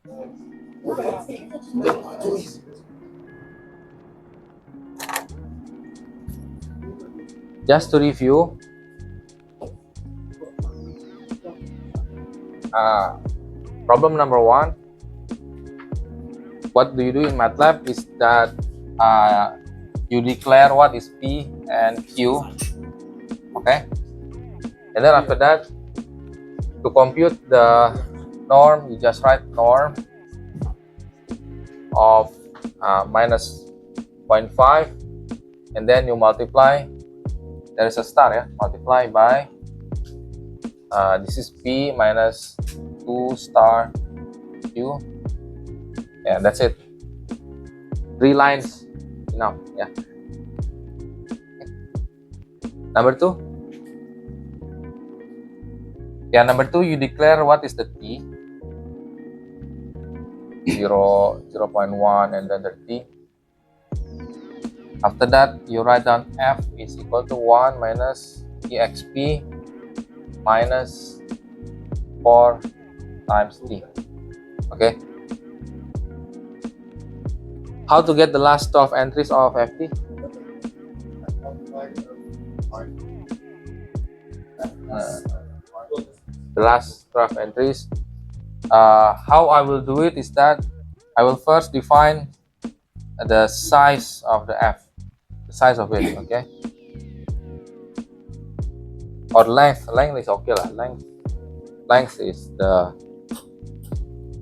Just to review, problem number 1, what do you do in MATLAB is that you declare what is P and Q, okay? And then after that, to compute the norm, you just write norm of minus 0.5, and then you multiply, there is a star, yeah, multiply by this is P minus 2 star Q, yeah, that's it. 3 lines enough, yeah. Number 2, you declare what is the T, 0, 0.1, and then the T. After that, you write down F is equal to 1 minus EXP minus 4 times T. Okay. How to get the last 12 entries of FT? The last 12 entries. How I will do it is that I will first define the size of the F, the size of it, okay? Or length is okay lah. Length is the,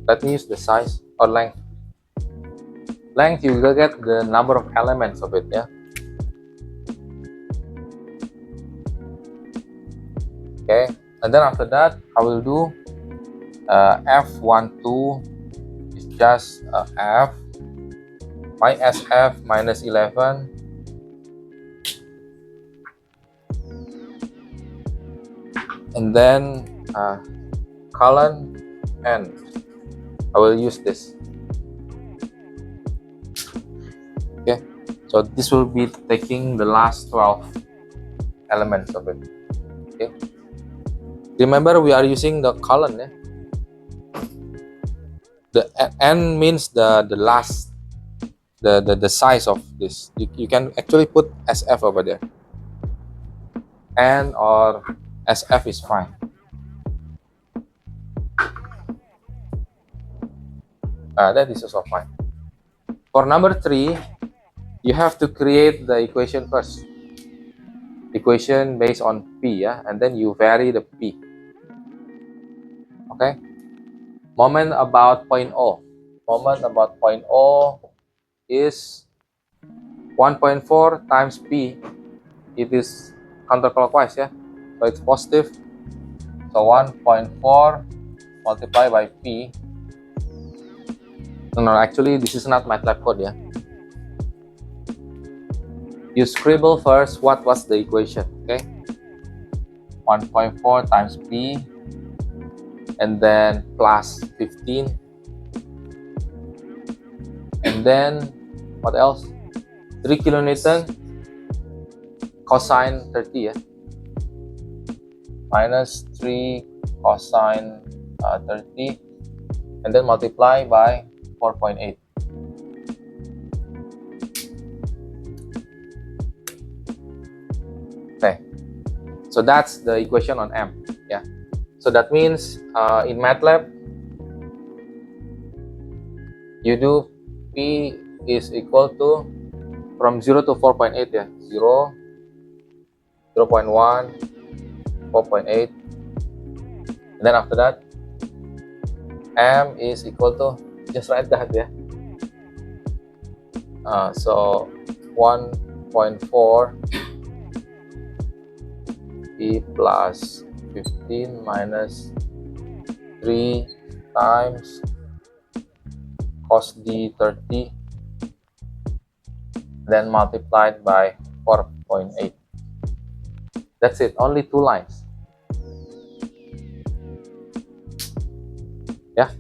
let me use the size or length. Length, you will get the number of elements of it, yeah. Okay, and then after that, I will do F12 is just F my SF minus 11 and then colon N. I will use this. Okay, so this will be taking the last 12 elements of it. Okay, remember we are using the colon, yeah? The N means the last, the size of this. You can actually put SF over there. N or SF is fine. That is also fine. For number 3, you have to create the equation first. Equation based on P, yeah, and then you vary the P. Okay. Moment about point O. Moment about point O is 1.4 times P. It is counterclockwise, yeah, so it's positive. So 1.4 multiplied by P. No, actually this is not MATLAB code, yeah. You scribble first what was the equation, okay? 1.4 times P and then plus 15 and then what else? 3 kilonewton cosine 30, yeah, minus 3 cosine 30 and then multiply by 4.8. Okay, so that's the equation on M, yeah. So that means in MATLAB you do P is equal to from 0 to 4.8, yeah, 0, 0.1, 4.8, and then after that M is equal to, just write that, yeah. So 1.4 P plus 15 minus 3 times cos D 30 then multiplied by 4.8. That's it, only 2 lines. Yeah.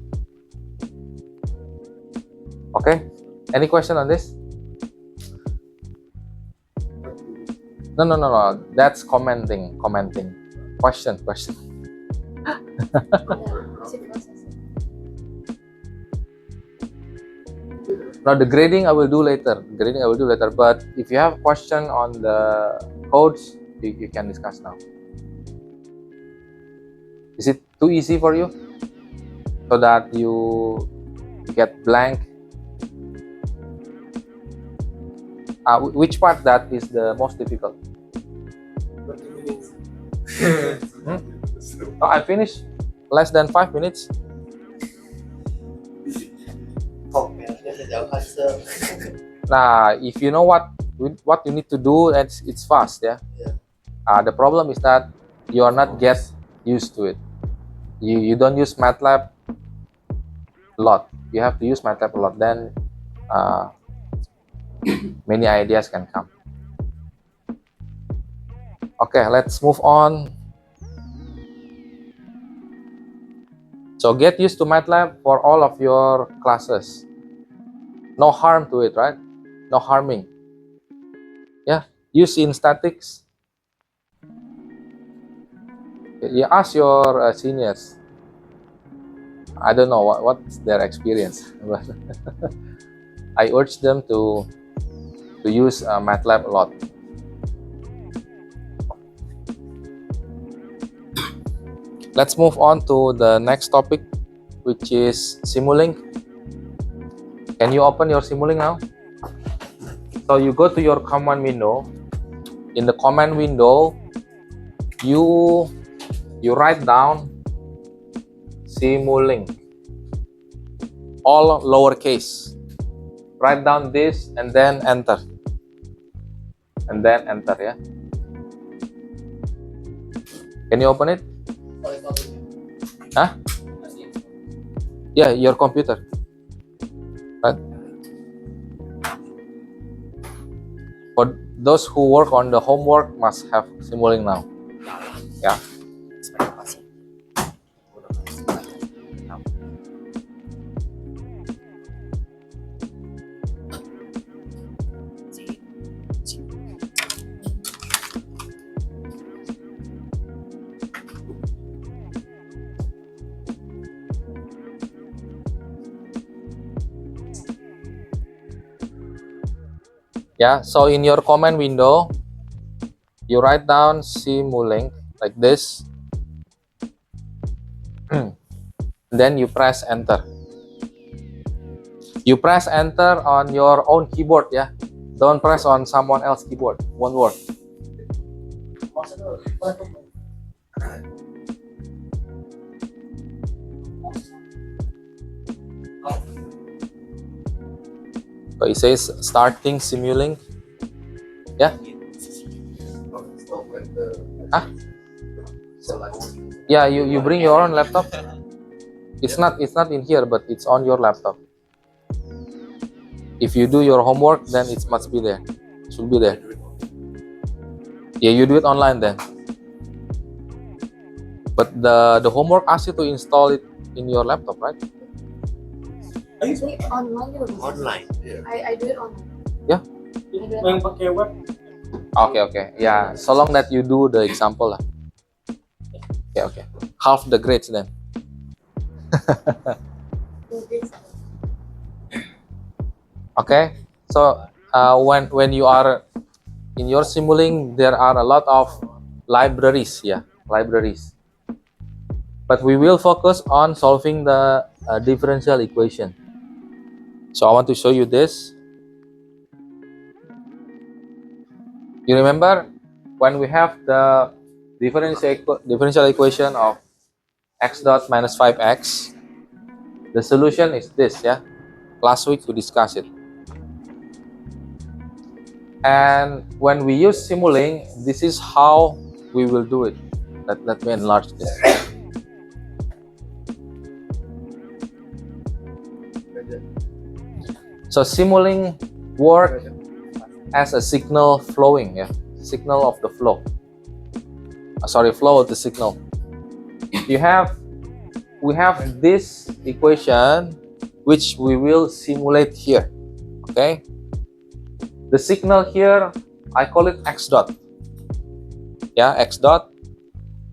Okay, any question on this? No, that's commenting. Question. Now the grading I will do later. Grading I will do later. But if you have question on the codes, you can discuss now. Is it too easy for you? So that you get blank? Which part that is the most difficult? 20 minutes. No, I finished less than 5 minutes. Học cái sẽ giáo answer. Nah, if you know what you need to do, it's fast, yeah. Yeah. The problem is that you are not get used to it. You don't use MATLAB a lot. You have to use MATLAB a lot. Then many ideas can come. Okay, let's move on. So get used to MATLAB for all of your classes. No harm to it, right? No harming. Yeah, use in statics. You ask your seniors. I don't know what's their experience, but I urge them to use MATLAB a lot. Let's move on to the next topic, which is Simulink. Can you open your Simulink now? So you go to your command window. In the command window, you write down Simulink, all lowercase. Write down this and then enter. And then enter, yeah. Can you open it? Huh? Yeah, your computer. Right? For those who work on the homework must have Simulink now. Yeah. Yeah, so in your command window, you write down Simulink like this. Then you press enter. You press enter on your own keyboard, yeah. Don't press on someone else's keyboard. Won't work. So it says starting Simulink. Yeah. Huh? Yeah, you bring your own laptop. It's not in here, but it's on your laptop. If you do your homework, then it must be there. It should be there. Yeah, you do it online then. But the homework asks you to install it in your laptop, right? Online. Yeah. I do it online. Yeah. Yang pakai web. Okay. Yeah, so long that you do the example lah. Okay. Half the grades then. Okay. So when you are in your Simulink, there are a lot of libraries. Yeah, libraries. But we will focus on solving the differential equation. So I want to show you this. You remember when we have the differential equation of x dot minus 5x, the solution is this, yeah. Last week we discussed it. And when we use Simulink, this is how we will do it. Let me enlarge this. So Simulink work as a signal flowing, yeah, signal of the flow. Flow of the signal. We have this equation which we will simulate here. Okay. The signal here, I call it x dot. Yeah, x dot,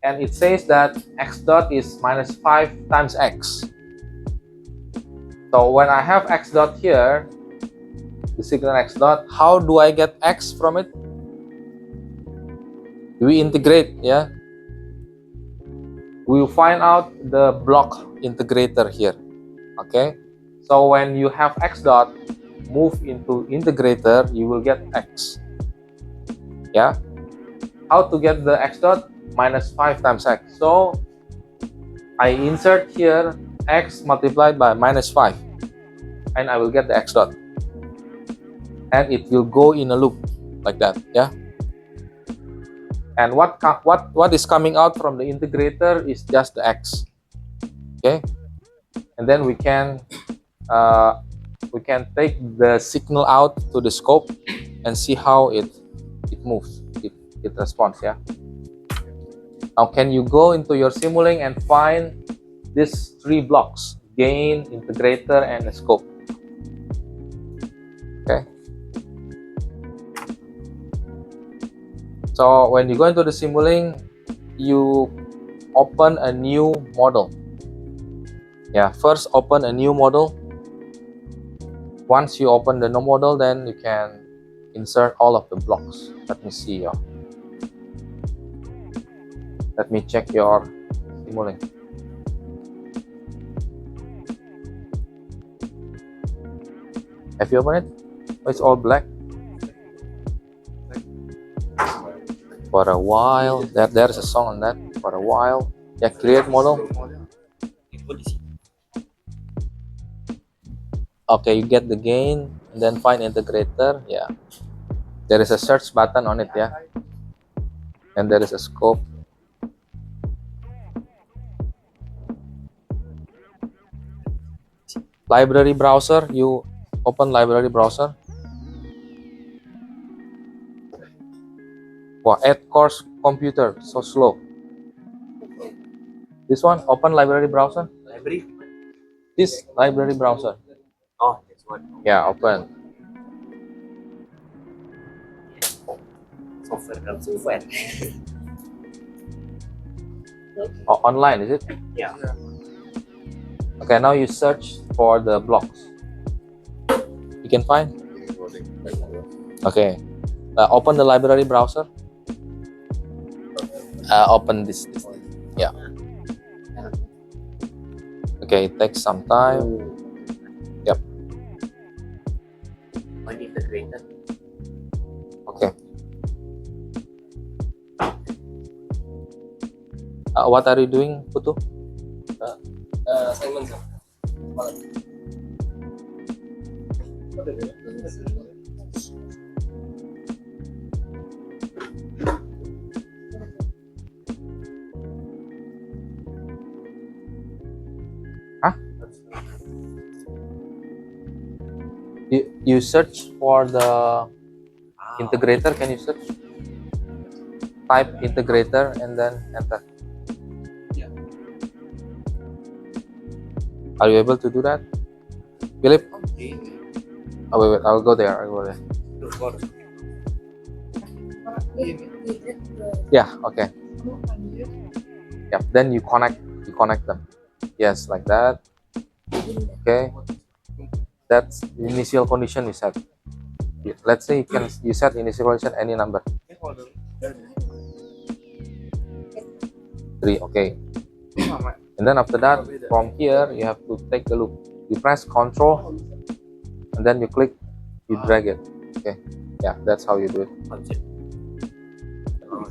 and it says that x dot is minus 5 times x. So when I have x dot here, the signal x dot. How do I get x from it? We integrate, yeah. We will find out the block integrator here. Okay, so when you have x dot move into integrator, you will get x. Yeah. How to get the x dot? Minus 5 times x. So I insert here x multiplied by minus 5, and I will get the x dot, and it will go in a loop like that. Yeah. And what is coming out from the integrator is just the x. Okay, and then we can take the signal out to the scope and see how it moves, it responds. Yeah. Now can you go into your Simulink and find these 3 blocks: gain, integrator, and the scope? Okay, so when you go into the Simulink, you open a new model. Yeah, first open a new model. Once you open the new model, then you can insert all of the blocks. Let me see. Let me check your Simulink. Have you opened it? Oh, it's all black. For a while, there's a song on that. For a while, yeah. Create model. Okay, you get the gain and then find integrator. Yeah, there is a search button on it. Yeah, and there is a scope. Library browser. You open library browser. Wow, 8 cores computer, so slow. This one, open library browser. Library? This library browser. Oh, this one. Yeah, open. Software. Oh, online, is it? Yeah. Okay, now you search for the blocks. You can find? Okay. Open the library browser. Open this. Yeah. Okay, it takes some time. Yep. One integrator. Okay. What are you doing, Putu? Assignment, sir. Huh? You search for the integrator. Can you search? Type integrator and then enter. Yeah. Are you able to do that, Philip? Okay. Oh, wait, I'll go there. Yeah. Okay. Yep. Then you connect them. Yes, like that. Okay. That's the initial condition you set. Let's say you set initial condition any number. 3. Okay. And then after that, from here you have to take the loop. You press Control, and then you click, you drag it. Okay. Yeah, that's how you do it.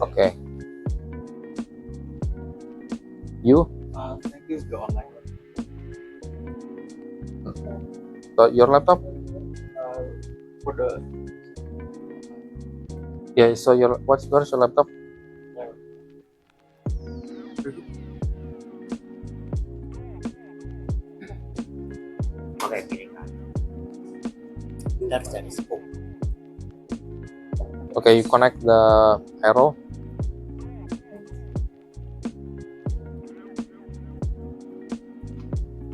Okay. You? Use the online. So your laptop? For the Yeah. So where's your laptop? Okay, pilihkan. Bentar cari scope. Okay, you connect the arrow.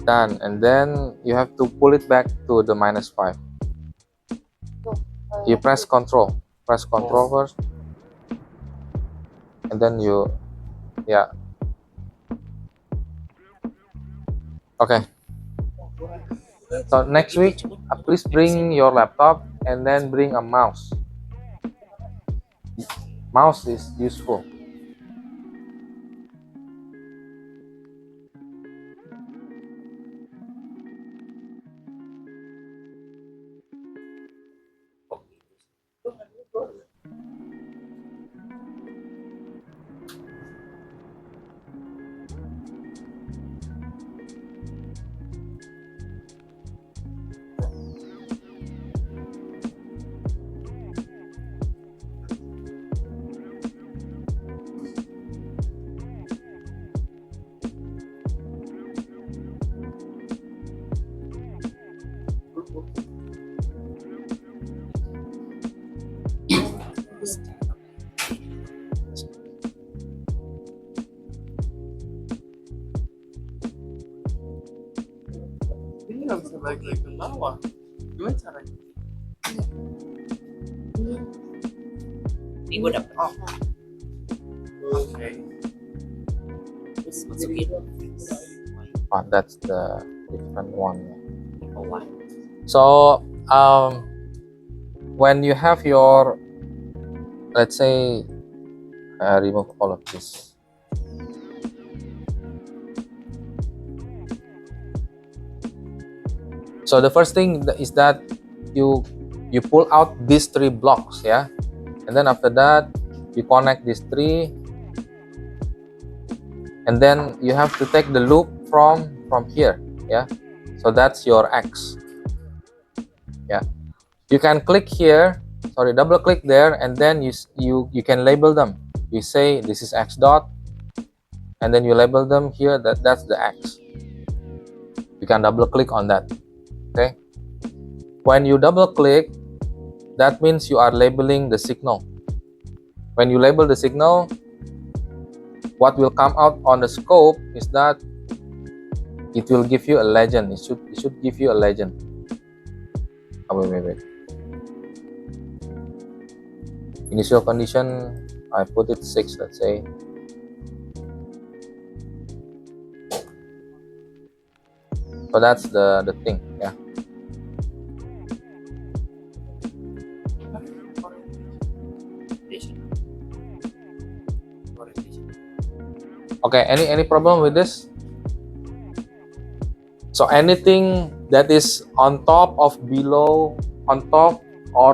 Done, and then you have to pull it back to the -5. You press Control first, and then you, yeah. Okay. So next week, please bring your laptop and then bring a mouse. Mouse is useful. Ini nggak bisa balik lagi ke bawah. Gimana caranya? Ini gue dapet. Oh. Oke. Terus masukin. Oh, that's the different one. Oh, why? So when you have your, let's say, remove all of this. So the first thing is that you pull out these 3 blocks, yeah, and then after that you connect these 3, and then you have to take the loop from here, yeah. So that's your X, yeah. You can click here, sorry, double click there, and then you can label them. You say this is X dot, and then you label them here, that's the X. You can double click on that. Okay, when you double click, that means you are labeling the signal. When you label the signal, what will come out on the scope is that it will give you a legend. It should give you a legend. Oh, wait. Initial condition, I put it 6, let's say. So that's the thing, yeah. Okay, any problem with this? So anything that is on top or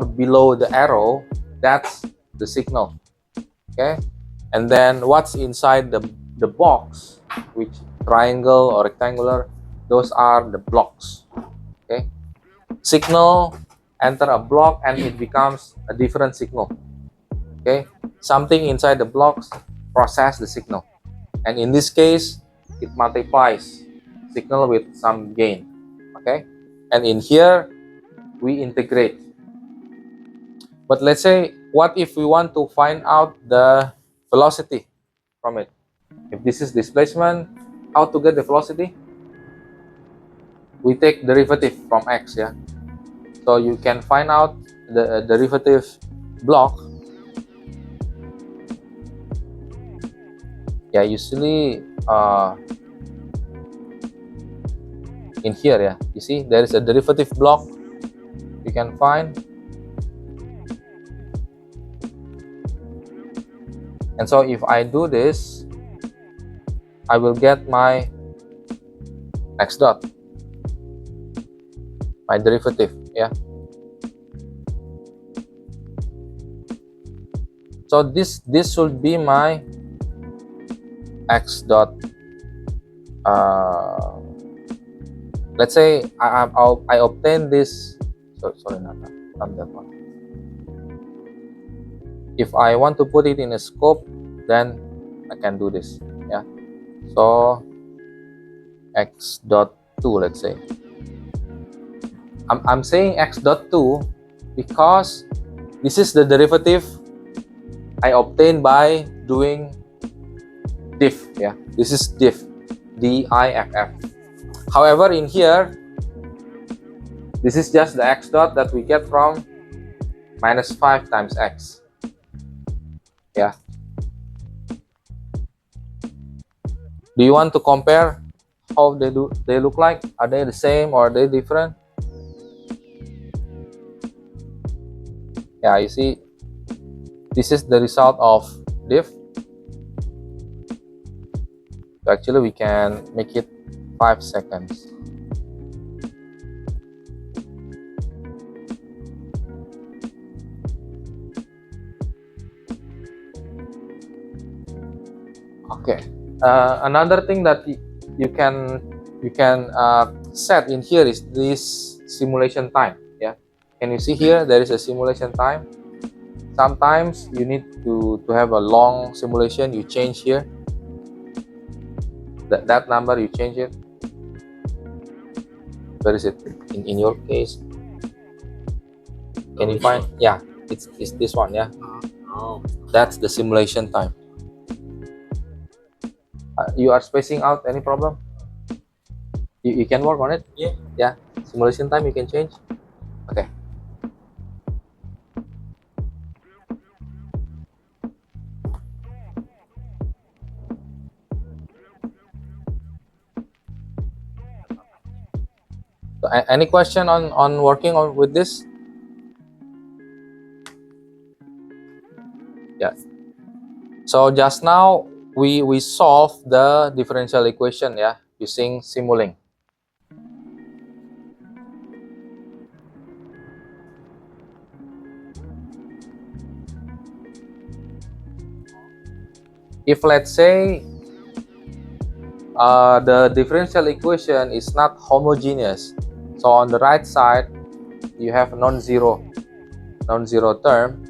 below the arrow, that's the signal. Okay, and then what's inside the box, which triangle or rectangular, those are the blocks. Okay, signal enter a block and it becomes a different signal. Okay, something inside the blocks process the signal, and in this case it multiplies signal with some gain. Okay, and in here we integrate. But let's say, what if we want to find out the velocity from it? If this is displacement, how to get the velocity? We take derivative from X, yeah. So you can find out the derivative block. Yeah, usually in here, yeah, you see there is a derivative block you can find, and so if I do this, I will get my X dot, my derivative, yeah. So this should be my X dot. Let's say I obtain this. Sorry, not that one. If I want to put it in a scope, then I can do this. Yeah. So X dot 2, let's say. I'm saying X dot 2 because this is the derivative I obtained by doing diff. Yeah, this is diff, D-I-F-F. However, in here, this is just the X dot that we get from -5 times X. Yeah. Do you want to compare how they look like? Are they the same or are they different? Yeah, you see, this is the result of diff. So actually, we can make it 5 seconds. Okay. Another thing that you can set in here is this simulation time. Yeah. Can you see here? There is a simulation time. Sometimes you need to have a long simulation. You change here. That number you change it. Where is it? In your case, can you find? Yeah, it's this one. Yeah, Oh. that's the simulation time. You are spacing out any problem? You can work on it. Yeah, simulation time you can change. Okay. So, any question on working on with this? Yeah. So just now we solved the differential equation, yeah, using Simulink. If let's say the differential equation is not homogeneous, so on the right side you have non-zero term,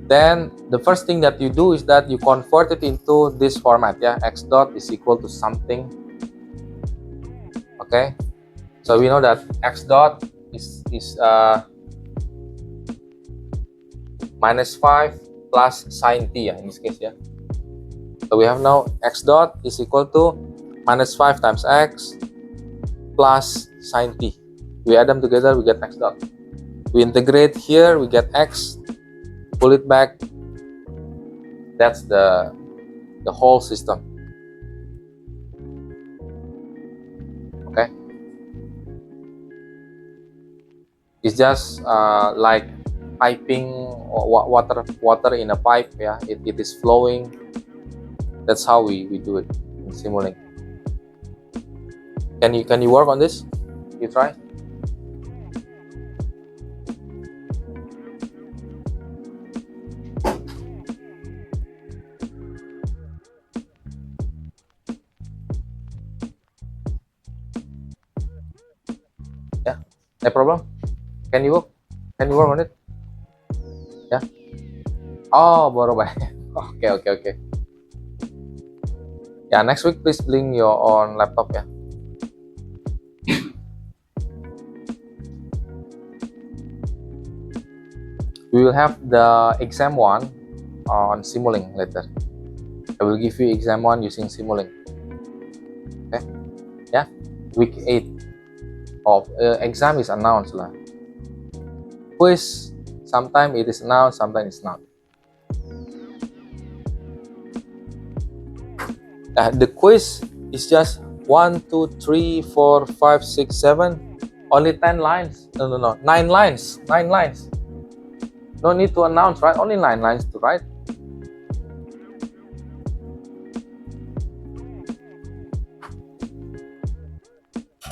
then the first thing that you do is that you convert it into this format, yeah, x dot is equal to something. Okay, so we know that x dot is minus 5 plus sine t, yeah, in this case, yeah. So we have now x dot is equal to minus 5 times x plus sine t. We add them together, we get x dot. We integrate here, we get x, pull it back. That's the whole system. Okay, it's just like piping water in a pipe. Yeah, it is flowing. That's how we do it in Simulink. Can you work on this? You try. Yeah, no problem. Can you work? Can you work on it? Yeah. Oh, baru baik. Okay. Yeah, next week please bring your own laptop, yeah. We will have the exam 1 on Simulink later. I will give you exam 1 using Simulink. Okay, yeah, week 8 of exam is announced lah. Quiz, sometimes it is announced, sometimes it's not. The quiz is just 1, 2, 3, 4, 5, 6, 7. Only 10 lines. No. 9 lines. 9 lines. No need to announce, right? Only 9 lines to write.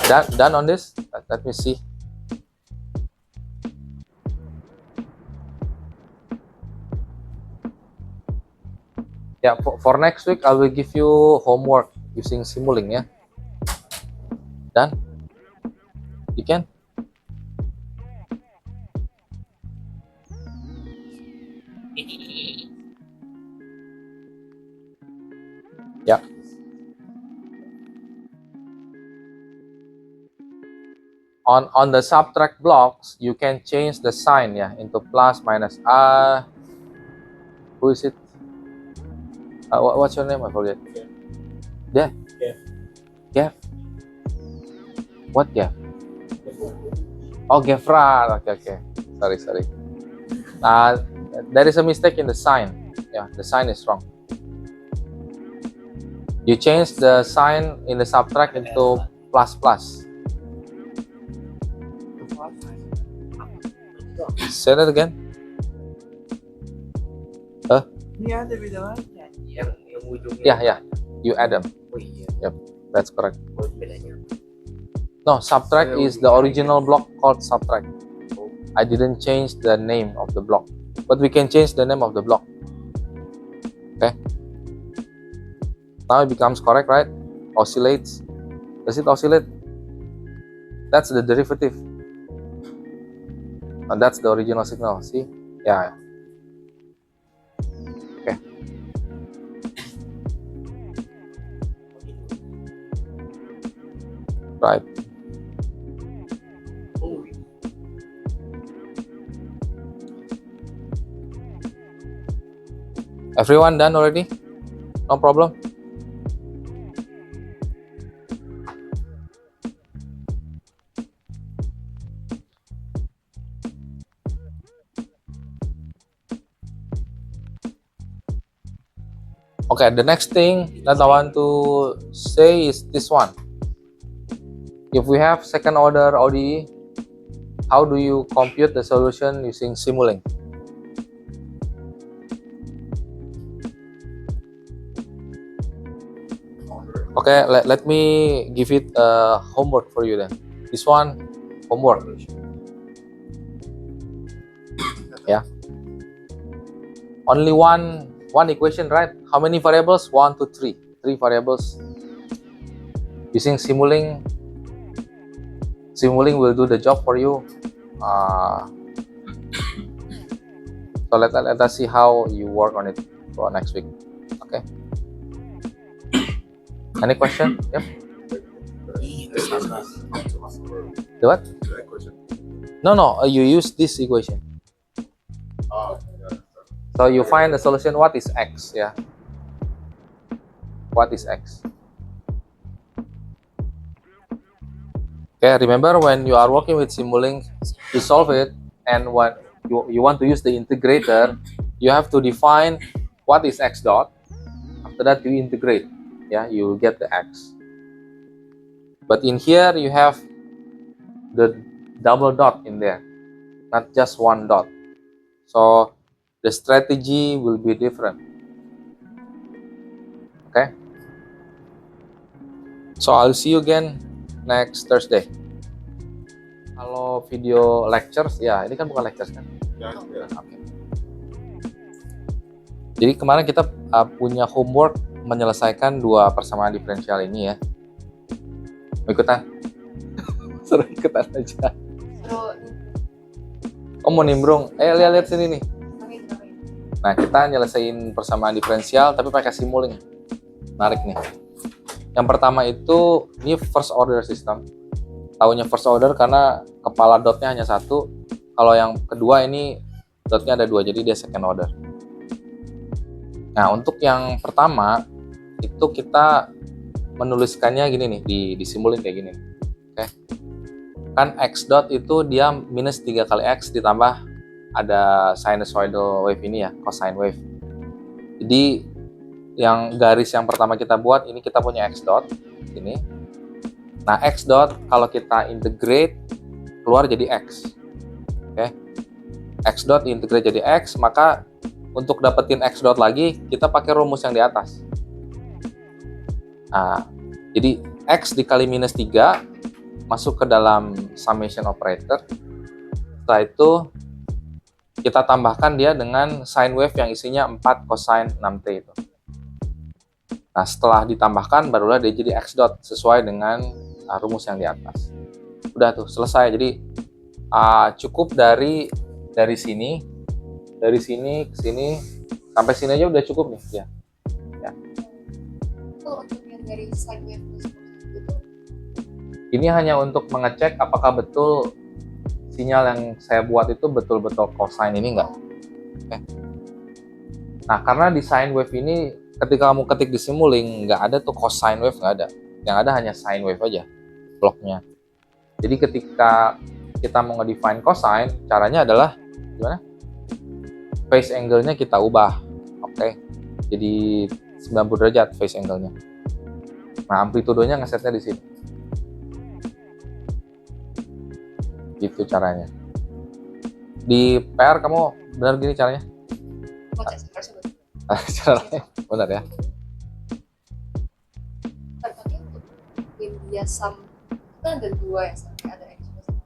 Done on this? Let me see. Yeah, for next week, I will give you homework using Simulink, yeah. Done? You can? Yeah. On the subtract blocks, you can change the sign, yeah, into plus, minus. Who is it? What's your name? I forget. Yeah. Gev. What Gev? Oh, Gefra. Okay. Sorry. There is a mistake in the sign. Yeah, the sign is wrong. You change the sign in the subtract into plus. Say that again. Ini ada beda lagi. Yang ujungnya. Yeah. You add them. Oh iya. Yep, that's correct. Oh, bedanya. No, subtract is the original block called subtract. I didn't change the name of the block, but we can change the name of the block. Okay. Now it becomes correct, right? Oscillates. Does it oscillate? That's the derivative. And that's the original signal. See? Yeah. Okay. Right. Oh, Everyone done already? No problem? Okay, the next thing that I want to say is this one. If we have second order ODE, how do you compute the solution using Simulink? Okay, let me give it homework for you then. This one, homework. Yeah. Only one equation, right? How many variables? 1, 2, 3. 3 variables. Using Simulink will do the job for you. So let us see how you work on it for next week. Okay. Any question? Yep. The what? No. You use this equation. So you find the solution. What is x? Yeah. What is x? Okay. Remember when you are working with Simulink to solve it, and when you want to use the integrator, you have to define what is x dot. After that, you integrate. Yeah, you get the x. But in here, you have the double dot in there, not just one dot. So the strategy will be different. Okay. So I'll see you again next Thursday. Kalau video lectures, ya ini kan bukan lectures kan? Okay. Jadi kemarin kita punya homework menyelesaikan 2 persamaan diferensial ini ya. Mau ikutan? Suruh ikutan aja. Oh mau nimbrung? Lihat sini nih. Nah kita nyelesain persamaan diferensial tapi pakai Simulink. Menarik nih. Yang pertama itu ini first order system. Taunya first order karena kepala dotnya hanya 1. Kalau yang kedua ini dotnya ada 2, jadi dia second order. Nah untuk yang pertama itu kita menuliskannya gini nih di Simulink kayak gini. Oke. Kan x dot itu dia minus 3 kali x ditambah ada sinusoidal wave ini ya, cosine wave. Jadi yang garis yang pertama kita buat ini kita punya x dot ini. Nah x dot kalau kita integrate keluar jadi x. Oke. X dot integrate jadi x, maka untuk dapetin x dot lagi kita pakai rumus yang di atas. Nah, jadi x dikali minus 3 masuk ke dalam summation operator. Setelah itu kita tambahkan dia dengan sine wave yang isinya 4 cosine 6t itu. Nah setelah ditambahkan barulah dia jadi x dot sesuai dengan rumus yang di atas. Udah tuh selesai. Jadi cukup dari sini ke sini sampai sini aja udah cukup nih ya. Untuk yang dari sine wave itu ini hanya untuk mengecek apakah betul sinyal yang saya buat itu betul-betul cosine ini enggak. Oke. Nah karena di sine wave ini ketika kamu ketik di Simulink nggak ada tuh cosine wave, nggak ada. Yang ada hanya sine wave aja bloknya. Jadi ketika kita mau ngedefine cosine, caranya adalah gimana? Phase angle-nya kita ubah. Oke. Jadi 90 derajat phase angle-nya. Nah, amplitudonya ngesetnya di sini. Gitu caranya. Di PR kamu benar gini caranya? Mau cek harusnya betul. Caranya benar ya. Tapi untuk bikin dia sum kita ada dua ya, sampai ada X plus sama.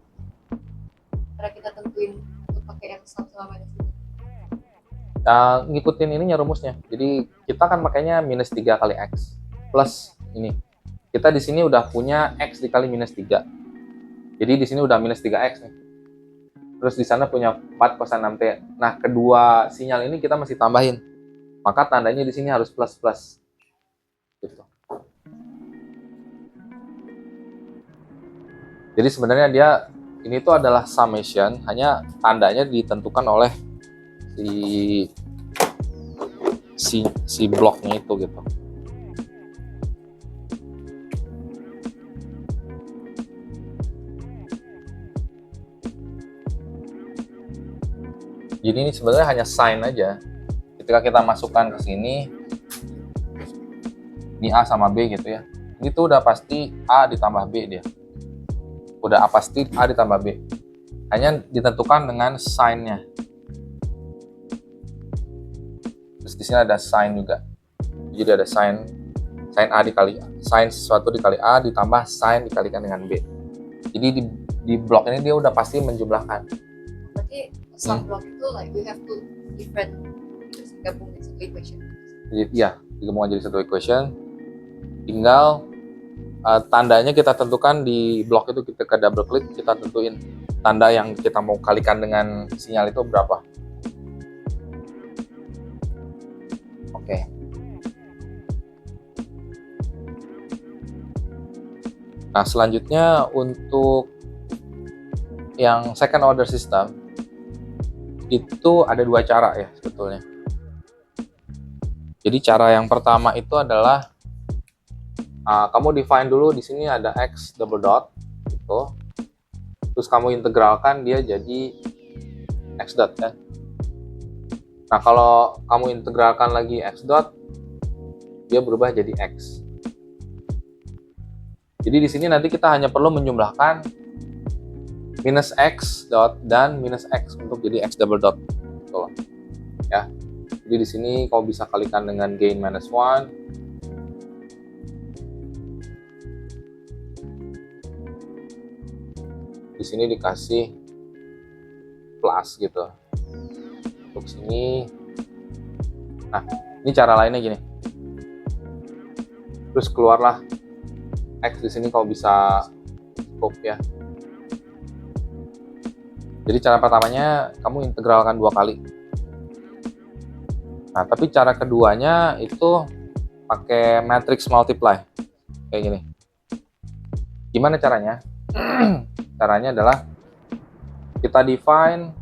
Karena kita tentuin untuk pakai yang sum sama minus itu. Ngikutin ininya rumusnya. Jadi kita kan makanya minus 3 kali X plus ini. Kita di sini udah punya X dikali minus 3. Jadi di sini udah minus 3X nih. Terus di sana punya 4 kosan 6T. Nah, kedua sinyal ini kita masih tambahin. Maka tandanya di sini harus plus plus. Gitu. Jadi sebenarnya dia ini tuh adalah summation, hanya tandanya ditentukan oleh si bloknya itu gitu. Jadi ini sebenarnya hanya sign aja. Ketika kita masukkan ke sini, ini A sama B gitu ya. Ini tuh udah pasti A ditambah B dia. Udah pasti A ditambah B. Hanya ditentukan dengan sign-nya. Terus di sini ada sign juga. Jadi ada sign A dikali sign sesuatu dikali A ditambah sign dikalikan dengan B. Jadi di blok ini dia udah pasti menjumlahkan. Berarti sum block itu like we have two different terus gabung di satu equation. Jadi ya, digabung jadi satu equation. Tinggal tandanya kita tentukan di blok itu, kita ke double klik, kita tentuin tanda yang kita mau kalikan dengan sinyal itu berapa. Oke. Nah, selanjutnya untuk yang second order system itu ada dua cara ya sebetulnya. Jadi cara yang pertama itu adalah kamu define dulu di sini ada X double dot gitu. Terus kamu integralkan dia jadi X dot ya. Nah, kalau kamu integralkan lagi X dot, dia berubah jadi X. Jadi di sini nanti kita hanya perlu menjumlahkan minus X dot dan minus X untuk jadi X double dot. Gitu loh. Ya. Jadi di sini kamu bisa kalikan dengan gain minus 1. Di sini dikasih plus gitu. Untuk sini. Nah, ini cara lainnya gini. Terus keluarlah X di sini kau bisa scope ya. Jadi cara pertamanya kamu integralkan 2 kali. Nah, tapi cara keduanya itu pakai matrix multiply. Kayak gini. Gimana caranya? Caranya adalah kita define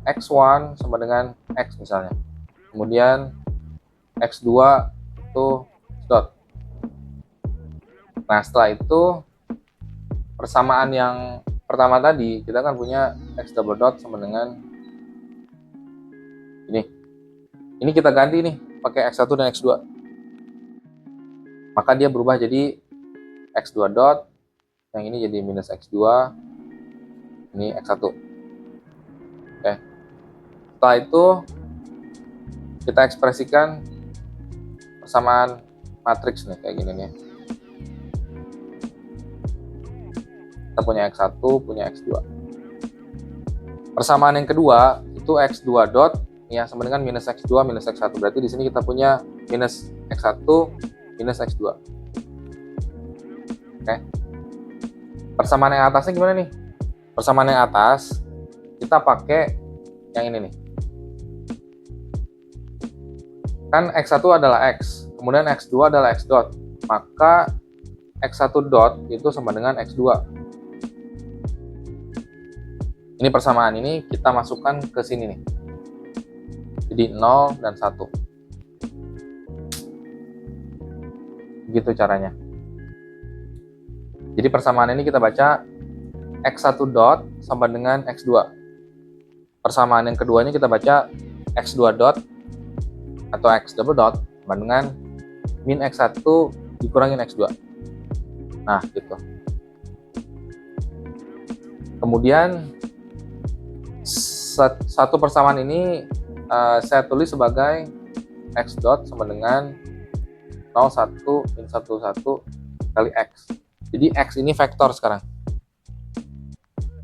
X1 sama dengan X misalnya. Kemudian X2 itu dot. Nah, setelah itu persamaan yang pertama tadi, kita kan punya X double dot sama dengan ini. Ini kita ganti nih, pakai X1 dan X2. Maka dia berubah jadi X2 dot, yang ini jadi minus X2, ini X1. Oke. Setelah itu, kita ekspresikan persamaan matriks nih, kayak gini nih. Kita punya X1, punya X2. Persamaan yang kedua, itu X2 dot, ya sama dengan minus X2 minus X1. Berarti di sini kita punya minus X1 minus X2. Oke. Persamaan yang atasnya gimana nih? Persamaan yang atas kita pakai yang ini nih. Kan X1 adalah X, kemudian X2 adalah X dot. Maka X1 dot itu sama dengan X2. Ini persamaan ini kita masukkan ke sini nih. Jadi 0 dan 1. Begitu caranya. Jadi persamaan ini kita baca X1 dot sama dengan X2. Persamaan yang keduanya kita baca X2 dot atau X double dot sama dengan min X1 dikurangin X2. Nah, gitu. Kemudian satu persamaan ini saya tulis sebagai x dot sama dengan 01 min 11 kali x. Jadi x ini vektor sekarang.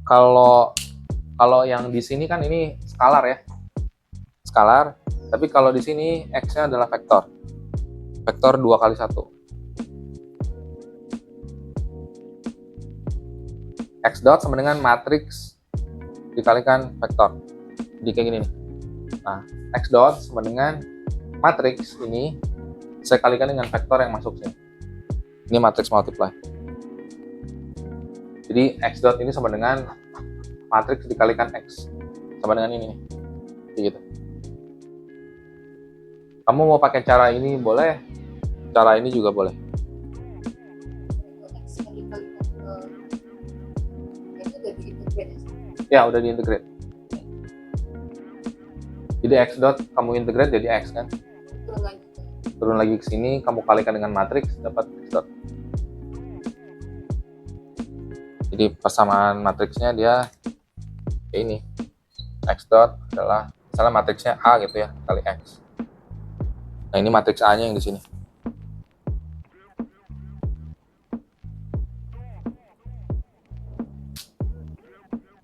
Kalau yang di sini kan ini skalar ya. Skalar, tapi kalau di sini x-nya adalah vektor. Vektor 2 kali 1. X dot sama dengan matriks dikalikan vektor. Jadi kayak gini nih. Nah, x dot sama dengan matriks ini saya kalikan dengan vektor yang masuk sini. Ini matriks multiply. Jadi x dot ini sama dengan matriks dikalikan x sama dengan ini nih. Gitu. Kamu mau pakai cara ini boleh, cara ini juga boleh. X kali-kali itu udah diintegrate Ya, ya? udah diintegrate. Jadi x dot kamu integrate jadi x kan. Turun lagi. Turun lagi ke sini, kamu kalikan dengan matriks dapat x dot. Jadi persamaan matriksnya dia kayak ini. X dot adalah misalnya matriksnya A gitu ya, kali x. Nah, ini matriks A-nya yang di sini.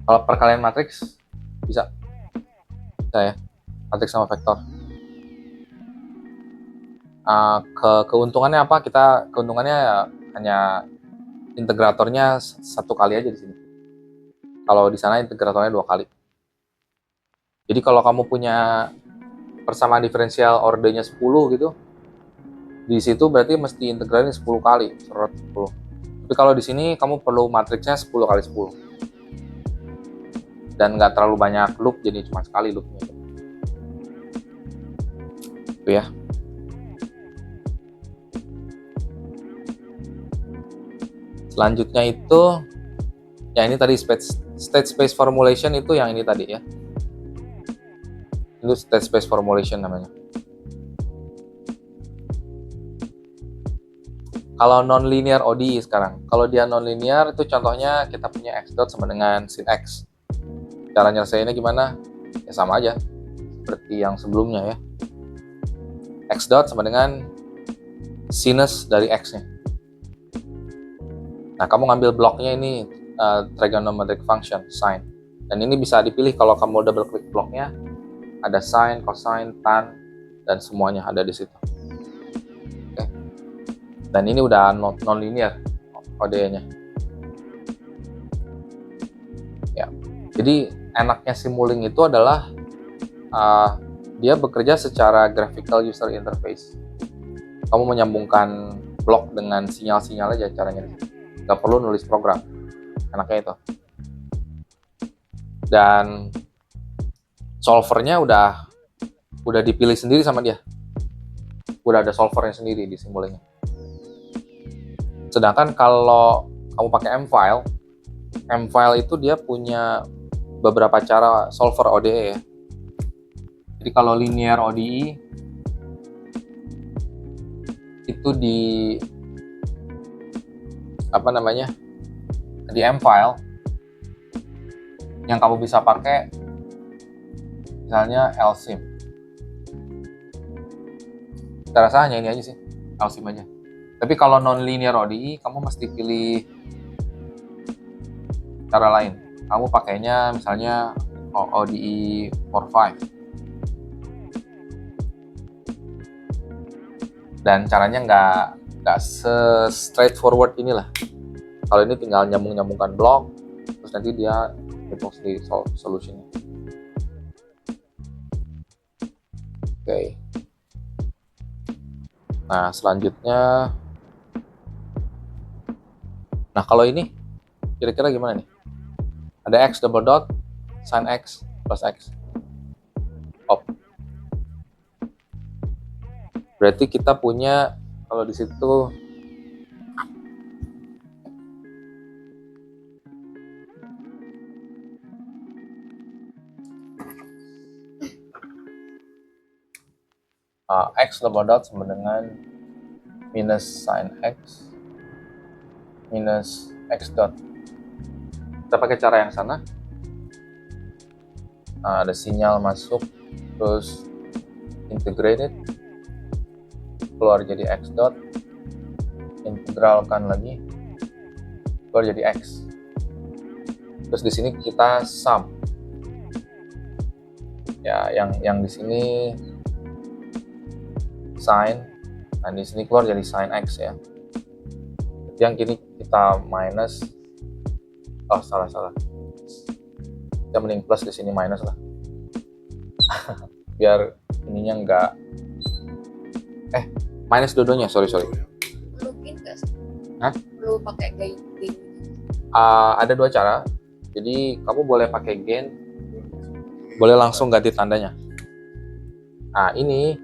Kalau perkalian matriks bisa ya, matriks sama vektor. Keuntungannya apa? Keuntungannya ya, hanya integratornya satu kali aja di sini. Kalau di sana integratornya 2 kali. Jadi kalau kamu punya persamaan diferensial ordernya 10 gitu, di situ berarti mesti integralin 10 kali, 10. Tapi kalau di sini kamu perlu matriksnya 10 kali 10. Dan nggak terlalu banyak loop, jadi cuma sekali loopnya. Itu ya. Selanjutnya itu, ya ini tadi state space formulation itu yang ini tadi ya. Itu state space formulation namanya. Kalau non-linear ODE sekarang, kalau dia non-linear itu contohnya kita punya x dot sama dengan sin x. Cara nyelesainnya gimana? Ya sama aja, seperti yang sebelumnya ya. X dot sama dengan sinus dari x-nya. Nah, kamu ngambil bloknya ini trigonometric function, sine. Dan ini bisa dipilih kalau kamu double klik bloknya, ada sine, cosine, tan, dan semuanya ada di situ. Oke. Dan ini udah non-linear ODE-nya. Ya. Jadi enaknya Simulink itu adalah dia bekerja secara graphical user interface. Kamu menyambungkan blok dengan sinyal-sinyal aja caranya. Nggak perlu nulis program. Enaknya itu. Dan solvernya udah dipilih sendiri sama dia. Udah ada solvernya sendiri di Simulink. Sedangkan kalau kamu pakai M-File itu dia punya beberapa cara solver ODE ya. Jadi kalau linear ODE itu di di M-File yang kamu bisa pakai misalnya LSIM. Saya rasa hanya ini aja sih, LSIM aja. Tapi kalau non-linear ODE, kamu mesti pilih cara lain. Kamu pakainya misalnya ODE 45. Dan caranya nggak se-straightforward inilah. Kalau ini tinggal nyambungkan blok, terus nanti dia hitung sendiri solusinya. Oke. Nah, selanjutnya, kalau ini kira-kira gimana nih? Ada x double dot sin x plus x. Berarti kita punya kalau di situ x double dot sama dengan minus sin x minus x dot. Kita pakai cara yang sana. ada sinyal masuk, terus integrated, keluar jadi x dot, integralkan lagi, keluar jadi x. Terus di sini kita sum. Ya, yang di sini sin, nah di sini keluar jadi sin x ya. Yang kini kita minus, oh salah. Kita mending plus, di sini minus lah. Biar ininya enggak minus dua-duanya, sorry. Perlu gain nggak sih? Hah? Perlu pakai gain. Ada dua cara. Jadi kamu boleh pakai gain, boleh langsung ganti tandanya. Nah ini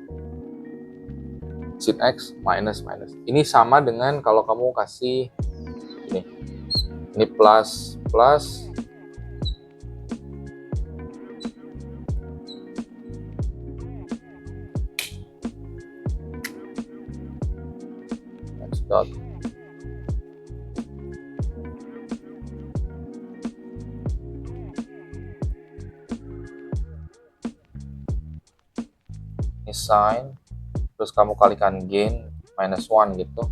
sin x minus. Ini sama dengan kalau kamu kasih ini plus x dot ini sin, terus kamu kalikan gain minus 1 gitu.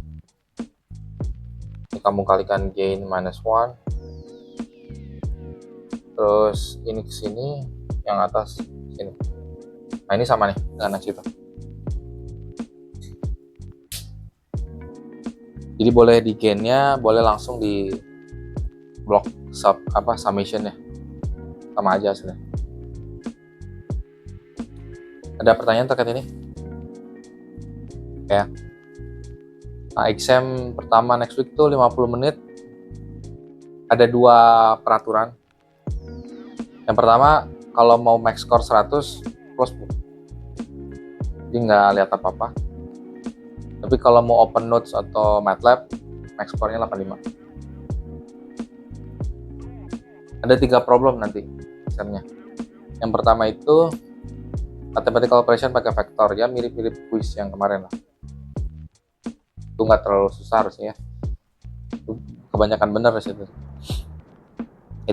Ini kamu kalikan gain minus 1, terus ini ke sini, yang atas sini. Nah ini sama nih dengan yang situ. Jadi boleh di gainnya, boleh langsung di blok summation ya, sama aja hasilnya. Ada pertanyaan terkait ini? Ya. Nah, exam pertama next week tuh 50 menit. Ada dua peraturan. Yang pertama, kalau mau max score 100, close book. Jadi nggak lihat apa-apa. Tapi kalau mau open notes atau MATLAB, max score-nya 85. Ada 3 problem nanti examnya. Yang pertama itu mathematical operation pakai vektor, ya mirip-mirip quiz yang kemarin lah. Itu nggak terlalu susah harusnya ya. Itu kebanyakan bener di situ.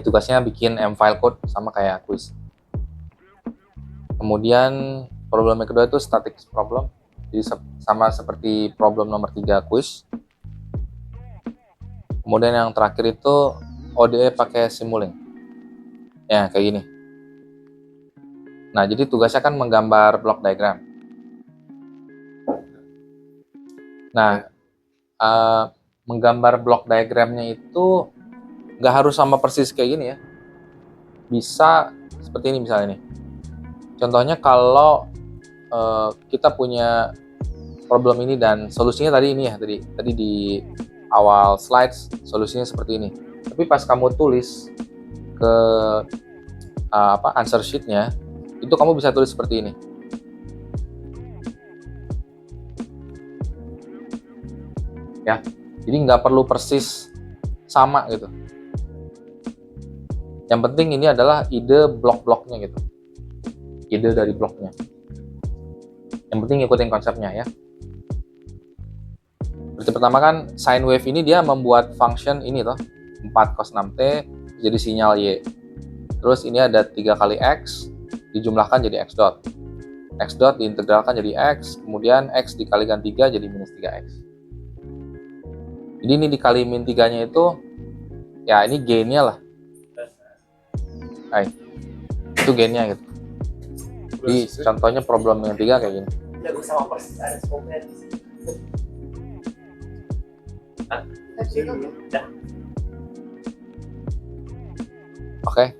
Tugasnya bikin M-file code sama kayak quiz. Kemudian problem yang kedua itu static problem. Jadi sama seperti problem nomor 3 quiz. Kemudian yang terakhir itu ODE pakai Simulink. Ya, kayak gini. Nah, jadi tugasnya kan menggambar block diagram. Nah, menggambar block diagramnya itu nggak harus sama persis kayak gini ya. Bisa seperti ini misalnya nih. Contohnya kalau kita punya problem ini dan solusinya tadi ini ya, tadi di awal slides solusinya seperti ini. Tapi pas kamu tulis ke answer sheet-nya, itu kamu bisa tulis seperti ini. Ya, jadi nggak perlu persis sama gitu. Yang penting ini adalah ide blok-bloknya gitu. Ide dari bloknya. Yang penting ikutin konsepnya ya. Berarti pertama kan sine wave ini dia membuat function ini toh, 4 cos 6t jadi sinyal y. Terus ini ada 3 kali x dijumlahkan jadi x dot. X dot diintegralkan jadi x, kemudian x dikalikan 3 jadi minus 3x. Jadi ini dikali min 3-nya itu ya ini gainnya lah. Itu gainnya gitu. Jadi contohnya problem yang 3 kayak gini. Lagu sama persis ada skopnya di sini. Dah. Oke.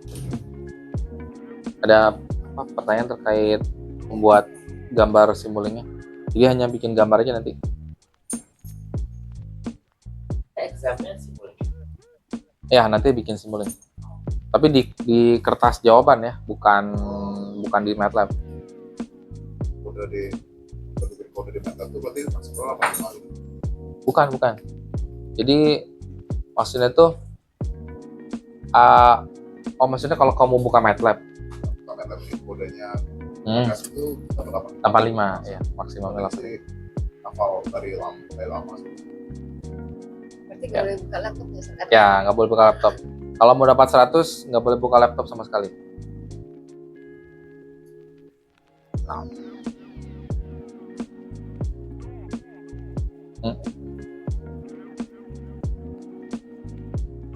Ada pertanyaan terkait membuat gambar Simulink-nya? Jadi hanya bikin gambar aja nanti. Examnya Simulink. Ya, nanti bikin Simulink. Tapi di kertas jawaban ya, bukan di MATLAB. Kode di MATLAB itu berarti masuk apa? Bukan. Jadi maksudnya tuh maksudnya kalau kamu buka MATLAB MATLAB kodenya Hmm. Kas itu dapat 85 ya maksimalnya 85. Jadi hafal dari lama. Berarti nggak boleh buka laptop ya sekarang? Ya nggak boleh buka laptop. Kalau mau dapat 100 nggak boleh buka laptop sama sekali. Now.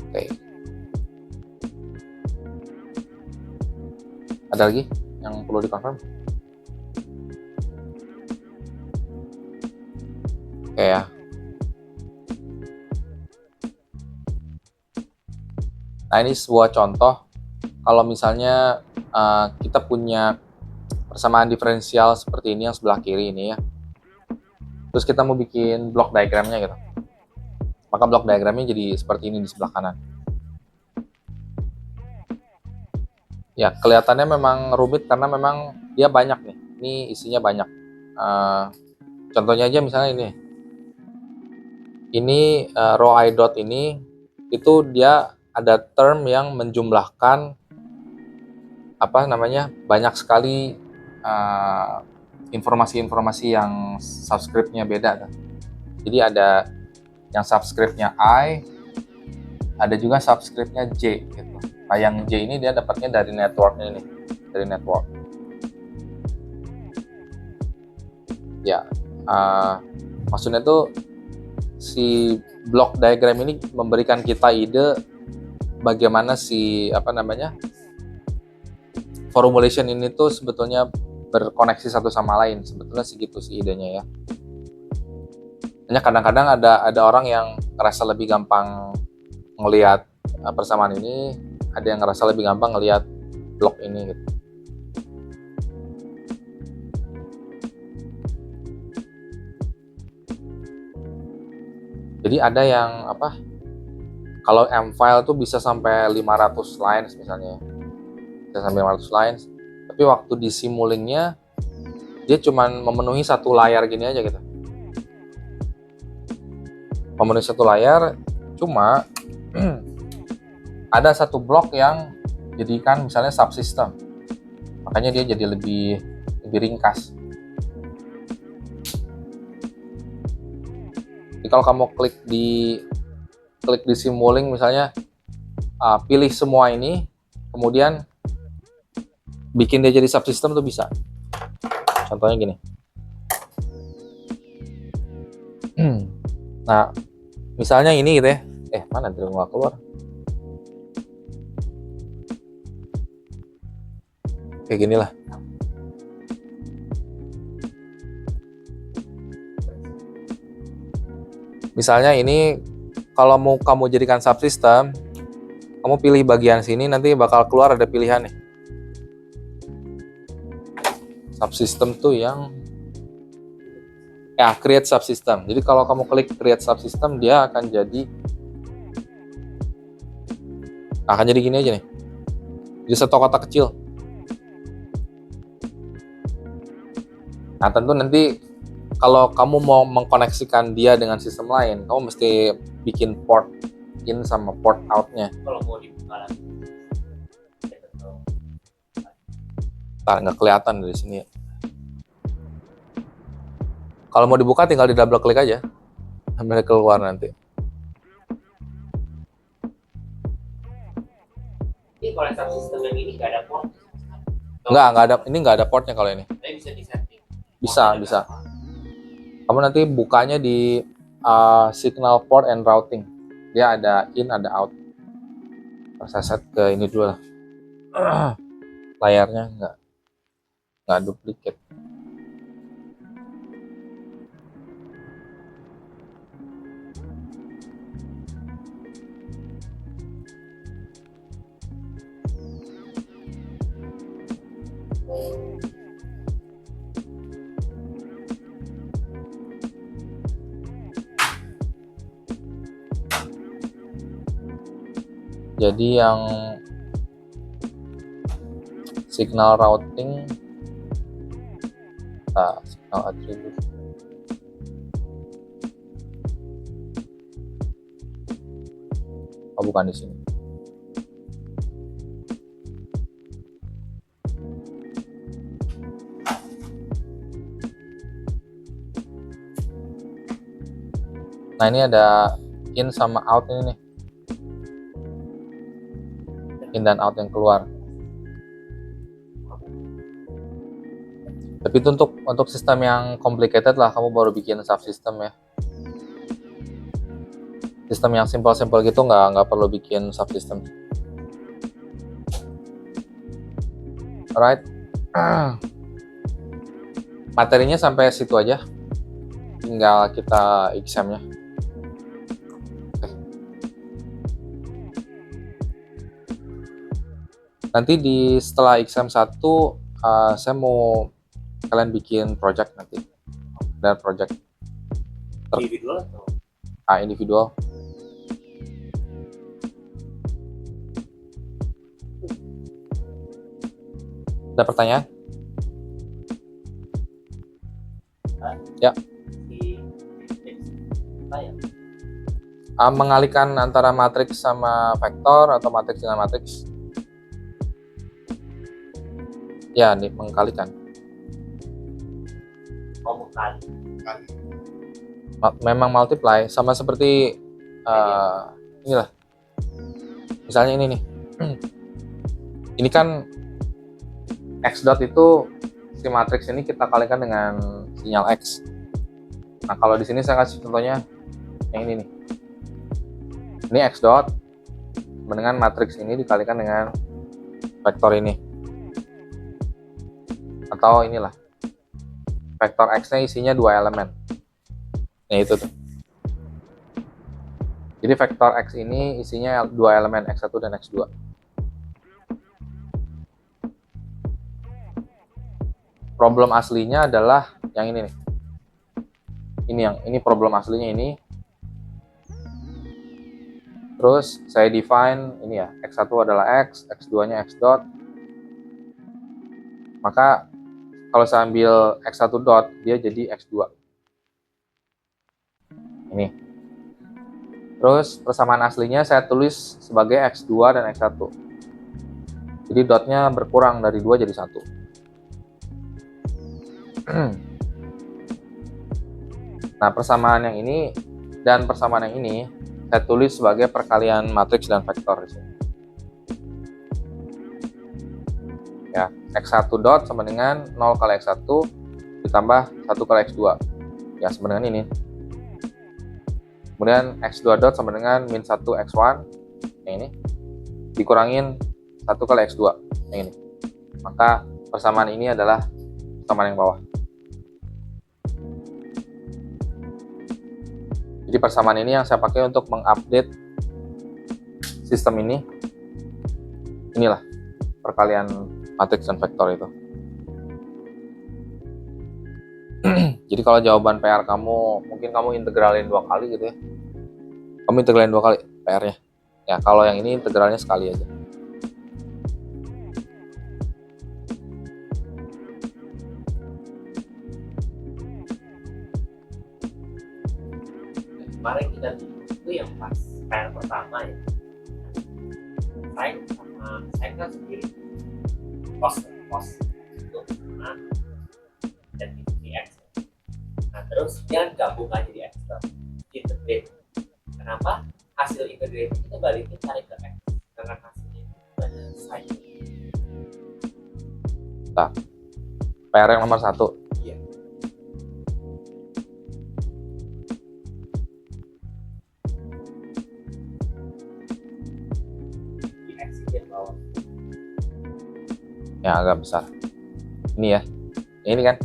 Oke. Ada lagi yang perlu dikonfirm? Oke ya. Nah, ini sebuah contoh kalau misalnya kita punya persamaan diferensial seperti ini yang sebelah kiri ini ya. Terus kita mau bikin block diagramnya gitu. Maka block diagramnya jadi seperti ini di sebelah kanan. Ya, kelihatannya memang rumit karena memang dia banyak nih. Ini isinya banyak. Contohnya aja misalnya ini. Ini row I dot ini itu dia ada term yang menjumlahkan banyak sekali informasi-informasi yang subscript-nya beda kan. Jadi ada yang subscript-nya I, ada juga subscript-nya J gitu. Nah, yang J ini dia dapatnya dari network ini, dari network. Ya, maksudnya tuh si block diagram ini memberikan kita ide bagaimana si formulation ini tuh sebetulnya berkoneksi satu sama lain. Sebetulnya segitu sih idenya ya. Hanya kadang-kadang ada orang yang ngerasa lebih gampang ngelihat persamaan ini, ada yang ngerasa lebih gampang ngelihat blok ini gitu. Jadi ada yang kalau M file tuh bisa sampai 500 lines misalnya. Bisa sampai 500 lines. Tapi waktu di simulingnya dia cuman memenuhi satu layar gini aja gitu. Memenuhi satu layar, cuma ada satu blok yang jadikan misalnya subsystem. Makanya dia jadi lebih ringkas. Jadi kalau kamu klik di simuling misalnya, pilih semua ini, kemudian bikin dia jadi subsystem tuh bisa. Contohnya gini. Nah, misalnya ini gitu ya. Mana dia nggak keluar? Kayak gini lah. Misalnya ini kalau mau kamu jadikan subsystem, kamu pilih bagian sini, nanti bakal keluar ada pilihan nih. Subsystem tuh yang create subsystem. Jadi kalau kamu klik create subsystem, dia akan jadi gini aja nih. Jadi satu kotak kecil. Nah, tentu nanti kalau kamu mau mengkoneksikan dia dengan sistem lain, kamu mesti bikin port in sama port out-nya. Kalau mau dibuka lagi. Nggak kelihatan dari sini ya. Kalau mau dibuka tinggal di double klik aja sampai keluar nanti. Ini kalau subsystem yang ini nggak ada port. Nggak ada. Ini nggak ada portnya kalau ini. Tapi bisa disetting. Bisa. Kamu nanti bukanya di signal port and routing. Dia ada in, ada out. Saya set ke ini dulu lah. Layarnya nggak duplicate. Jadi yang signal routing, signal attribute. Oh, bukan di sini. Nah, ini ada in sama out ini nih. In dan out yang keluar. Tapi itu untuk sistem yang complicated lah, kamu baru bikin subsystem ya. Sistem yang simple-simple gitu nggak perlu bikin subsystem. Alright. Materinya sampai situ aja. Tinggal kita exam-nya. Nanti setelah exam 1 saya mau kalian bikin project nanti. Dan project Individual atau individual. Ada pertanyaan? Ya. di apa ya? Mengalihkan antara matriks sama vektor atau matriks dengan matriks? Ya, nih mengkalikan. Kali. Kan Memang multiply, sama seperti inilah. Misalnya ini nih. Ini kan x dot itu si matriks ini kita kalikan dengan sinyal x. Nah, kalau di sini saya kasih contohnya yang ini nih. Ini x dot dengan matriks ini dikalikan dengan vektor ini. Atau inilah. Vektor x-nya isinya 2 elemen. Nah, itu tuh. Jadi vektor x ini isinya 2 elemen, x1 dan x2. Problem aslinya adalah yang ini nih. Ini problem aslinya ini. Terus saya define ini ya, x1 adalah x, x2-nya x dot. Maka kalau saya ambil x1 dot, dia jadi x2. Ini. Terus persamaan aslinya saya tulis sebagai x2 dan x1. Jadi dotnya berkurang dari 2 jadi 1. Nah, persamaan yang ini dan persamaan yang ini saya tulis sebagai perkalian matriks dan vektor di sini. Ya, x1 dot sama dengan 0 kali x1 ditambah 1 kali x2. Ya, sama dengan ini. Kemudian x2 dot sama dengan min 1 x1, yang ini, dikurangin 1 kali x2, yang ini. Maka persamaan ini adalah persamaan yang bawah. Jadi persamaan ini yang saya pakai untuk mengupdate sistem ini. Inilah perkalian matriks dan vektor itu. Jadi kalau jawaban PR kamu, mungkin kamu integralin 2 kali gitu ya. Kamu integralin 2 kali PR-nya. Ya, kalau yang ini integralnya sekali aja. Kemarin kita itu yang pas PR pertama ya. Saya kan sendiri cos itu nah, dan divisi x. Nah terus dia gabungan jadi x dot integrate. Kenapa? Hasil integrate kita balikin tarik ke x dengan hasilnya itu ada sin. Nah, PR yang nomor 1. Iya. Di x di bawah. Yang agak besar. Ini ya. Ini kan.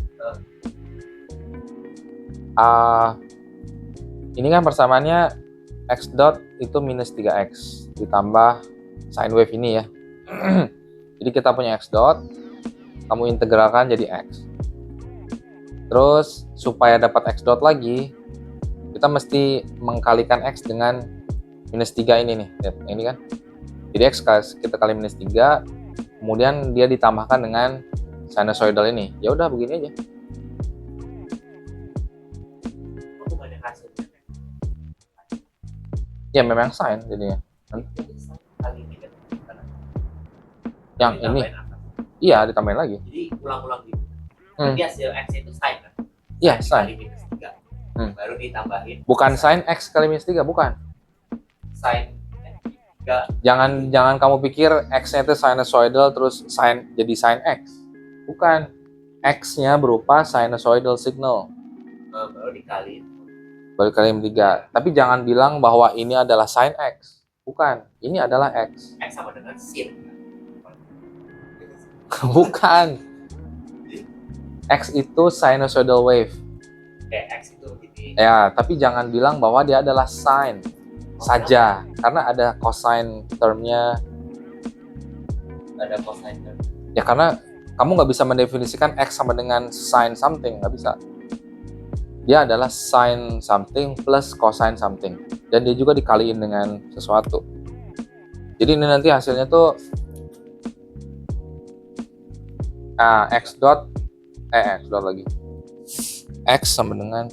Ini kan persamaannya x dot itu minus 3x ditambah sine wave ini ya. Jadi kita punya x dot, kamu integralkan jadi x. Terus supaya dapat x dot lagi, kita mesti mengkalikan x dengan minus 3 ini nih. Lihat, ini kan. Jadi x kita kali minus 3, kemudian dia ditambahkan dengan sinusoidal ini. Ya udah begini aja. Itu banyak hasilnya. Ya memang sin jadinya. Jadi sin kali ini kan Yang ini, ditambahin atas. iya ditambahin lagi. Jadi ulang-ulang gitu. Jadi hasil x itu sin kan? Iya Kali sin. minus 3. Hmm. Baru ditambahin Bukan sin x kali minus 3, bukan. sin 3. Jangan kamu pikir x-nya itu sinusoidal terus sin jadi sin x. Bukan. X-nya berupa sinusoidal signal. Baru dikali Baru kali yang ketiga. Tapi jangan bilang bahwa ini adalah sin X. Bukan, ini adalah X. X sama dengan sin. Bukan. X itu sinusoidal wave. Oke, X itu begini. Ya, tapi jangan bilang bahwa dia adalah sin saja. Karena ada cosine termnya. Ada cosine term. Ya karena kamu nggak bisa mendefinisikan X sama dengan sin something. Nggak bisa. Dia adalah sin something plus cosine something. Dan dia juga dikaliin dengan sesuatu. Jadi ini nanti hasilnya tuh X dot lagi. X sama dengan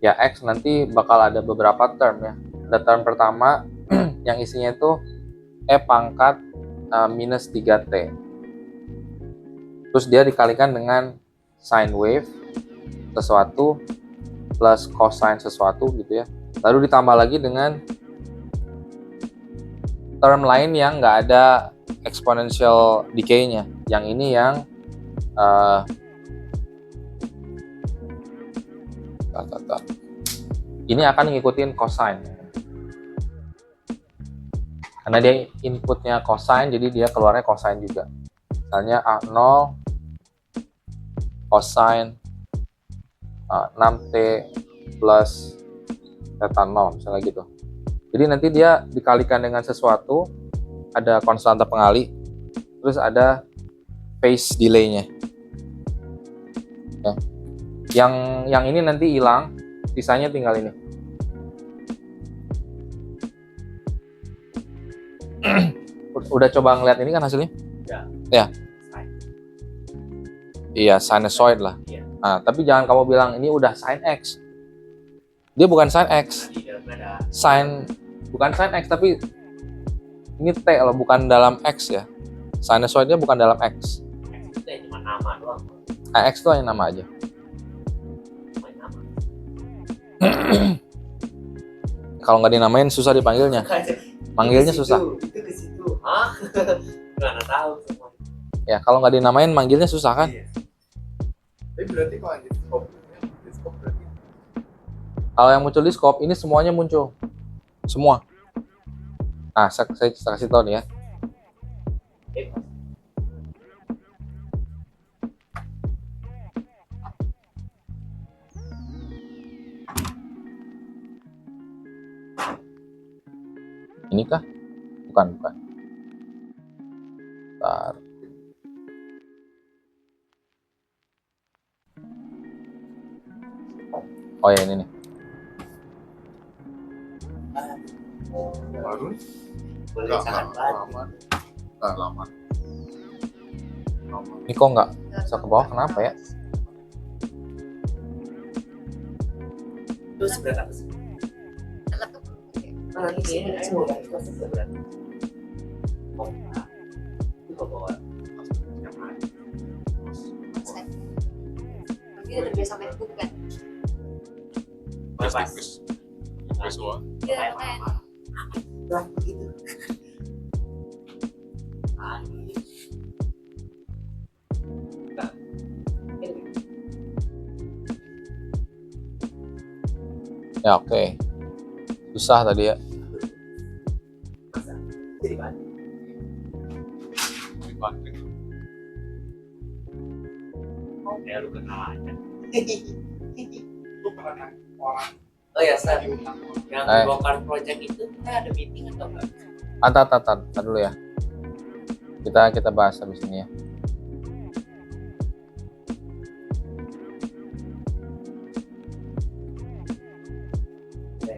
ya X nanti bakal ada beberapa term ya. Ada term pertama yang isinya itu E pangkat minus 3T. Terus dia dikalikan dengan sine wave sesuatu plus cosine sesuatu gitu ya. Lalu ditambah lagi dengan term lain yang nggak ada exponential decay-nya. Yang ini yang ini akan ngikutin cosine. Karena dia inputnya cosine, jadi dia keluarnya cosine juga. Misalnya A0 cosine 6T plus theta 0, misalnya gitu. Jadi nanti dia dikalikan dengan sesuatu, ada konstanta pengali, terus ada phase delay-nya. Ya. Yang ini nanti hilang, sisanya tinggal ini. Udah coba ngeliat ini kan hasilnya? Ya. Iya, sinusoid lah. Iya. Nah, tapi jangan kamu bilang ini udah sin X. Dia bukan sin X. Di dalamnya ada Sin bukan sin X, tapi ini T loh, bukan dalam X ya. Sinusoidnya bukan dalam X. X itu ya cuma nama doang. X itu hanya nama aja. Cuma nama. Kalau nggak dinamain susah dipanggilnya. Manggilnya Itu ke susah. situ, Itu ke situ. Hah? Nggak tahu semua. Ya, kalau nggak dinamain manggilnya susah kan? Iya. Tapi berarti kalau yang di scope berarti Kalau yang muncul di scope ini semuanya muncul. Semua. Nah, saya kasih tahu nih ya. Eh, Ini kah? Bukan. Bentar. Oh ya, ini nih. baru nih. boleh Nggak sangat lama. Nggak lama. Ini kok nggak bisa ke bawah, kenapa ya? Itu seberat apa sih? Laptop pakai Nah, ini isi ya, semua. itu seberat. Oh, nah. Itu kok bawa yang mana? Saya. Dia udah biasa main book kan? Pas. Visual. Iya, makanya. Nah, begitu. Ah, ini. Nah, ini. Ya oke. Susah tadi ya. Masa? Jadi mana? Oh, ya lu kenal aja. Itu pernah orang Oh ya, Sar. diundang Yang Eh. bongkar project itu kita ada meeting atau enggak? Tar dulu ya. Kita bahas habis ini ya.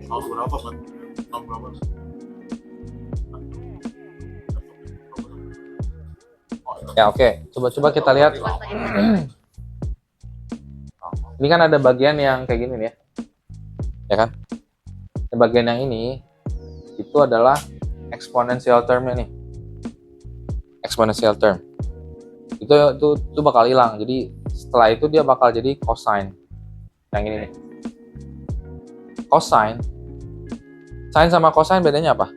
tahun berapa Pak? Tahun berapa? Ya oke. Coba kita lihat. Ini kan ada bagian yang kayak gini nih ya. Ya kan? Di bagian yang ini itu adalah exponential termnya nih. Exponential term. Itu bakal hilang. Jadi setelah itu dia bakal jadi cosine. Yang ini nih. cosine. Sin sama cosine bedanya apa?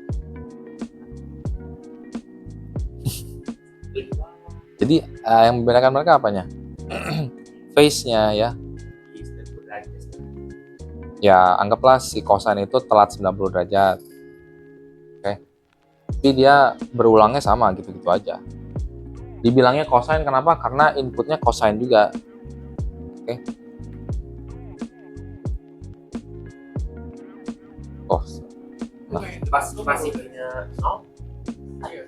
Jadi yang membedakan mereka apanya? Phase-nya ya. Ya, anggaplah si cosine itu telat 90 derajat. Oke. Tapi dia berulangnya sama gitu-gitu aja. Dibilangnya cosine kenapa? Karena inputnya cosine juga. Oke. Cos. Nah. Pas masih punya nol, Iya.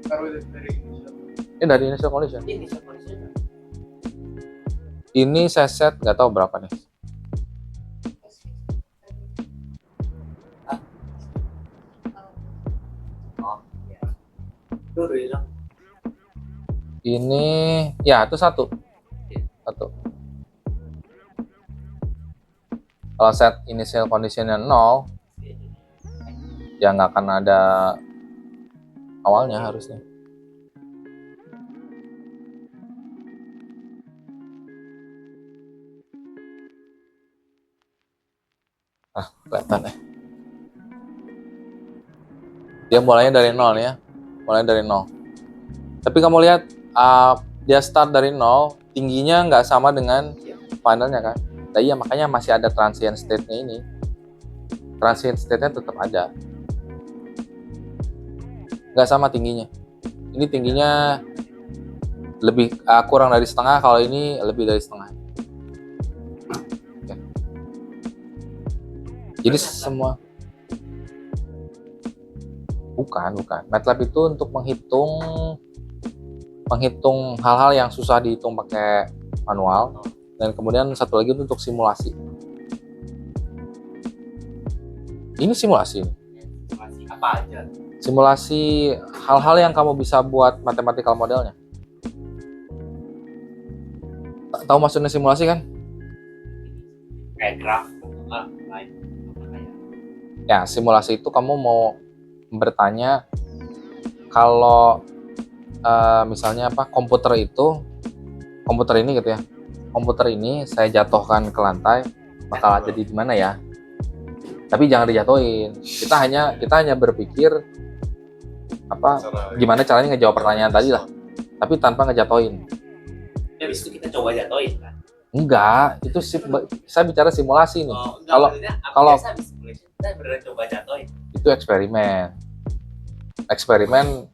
Taruh dari initial. Ini dari initial condition. ini condition. Ini saya set nggak tahu berapa nih. Oh, ya. Itu udah hilang. Ini ya itu satu. Kalau set initial conditionnya 0, ya nggak akan ada awalnya harusnya. Kelihatan ya. Dia mulainya dari 0 ya. Mulai dari 0. Tapi kamu lihat dia start dari 0, tingginya nggak sama dengan finalnya kan. Nah, iya makanya masih ada transient state-nya ini. Transient state-nya tetap ada. Nggak sama tingginya. Ini tingginya lebih kurang dari setengah, kalau ini lebih dari setengah. Oke. Jadi semua bukan. MATLAB itu untuk menghitung hal-hal yang susah dihitung pakai manual, dan kemudian satu lagi itu untuk simulasi. Ini simulasi. Masih apa aja? Simulasi hal-hal yang kamu bisa buat mathematical modelnya. Tahu maksudnya simulasi kan? Kayak graf, lain, kayak. Ya, simulasi itu kamu mau bertanya kalau misalnya komputer ini gitu ya. Komputer ini saya jatuhkan ke lantai, bakal jadi gimana ya? Tapi jangan dijatuhin. Kita hanya berpikir gimana caranya ngejawab pertanyaan tadi lah. Tapi tanpa ngejatuhin. Habis itu kita coba jatuhin kan? Enggak, itu saya bicara simulasi nih. Oh, enggak, Kalau- maksudnya apa kalau- biasa habis simulation kita beneran coba jatuhin. Itu eksperimen.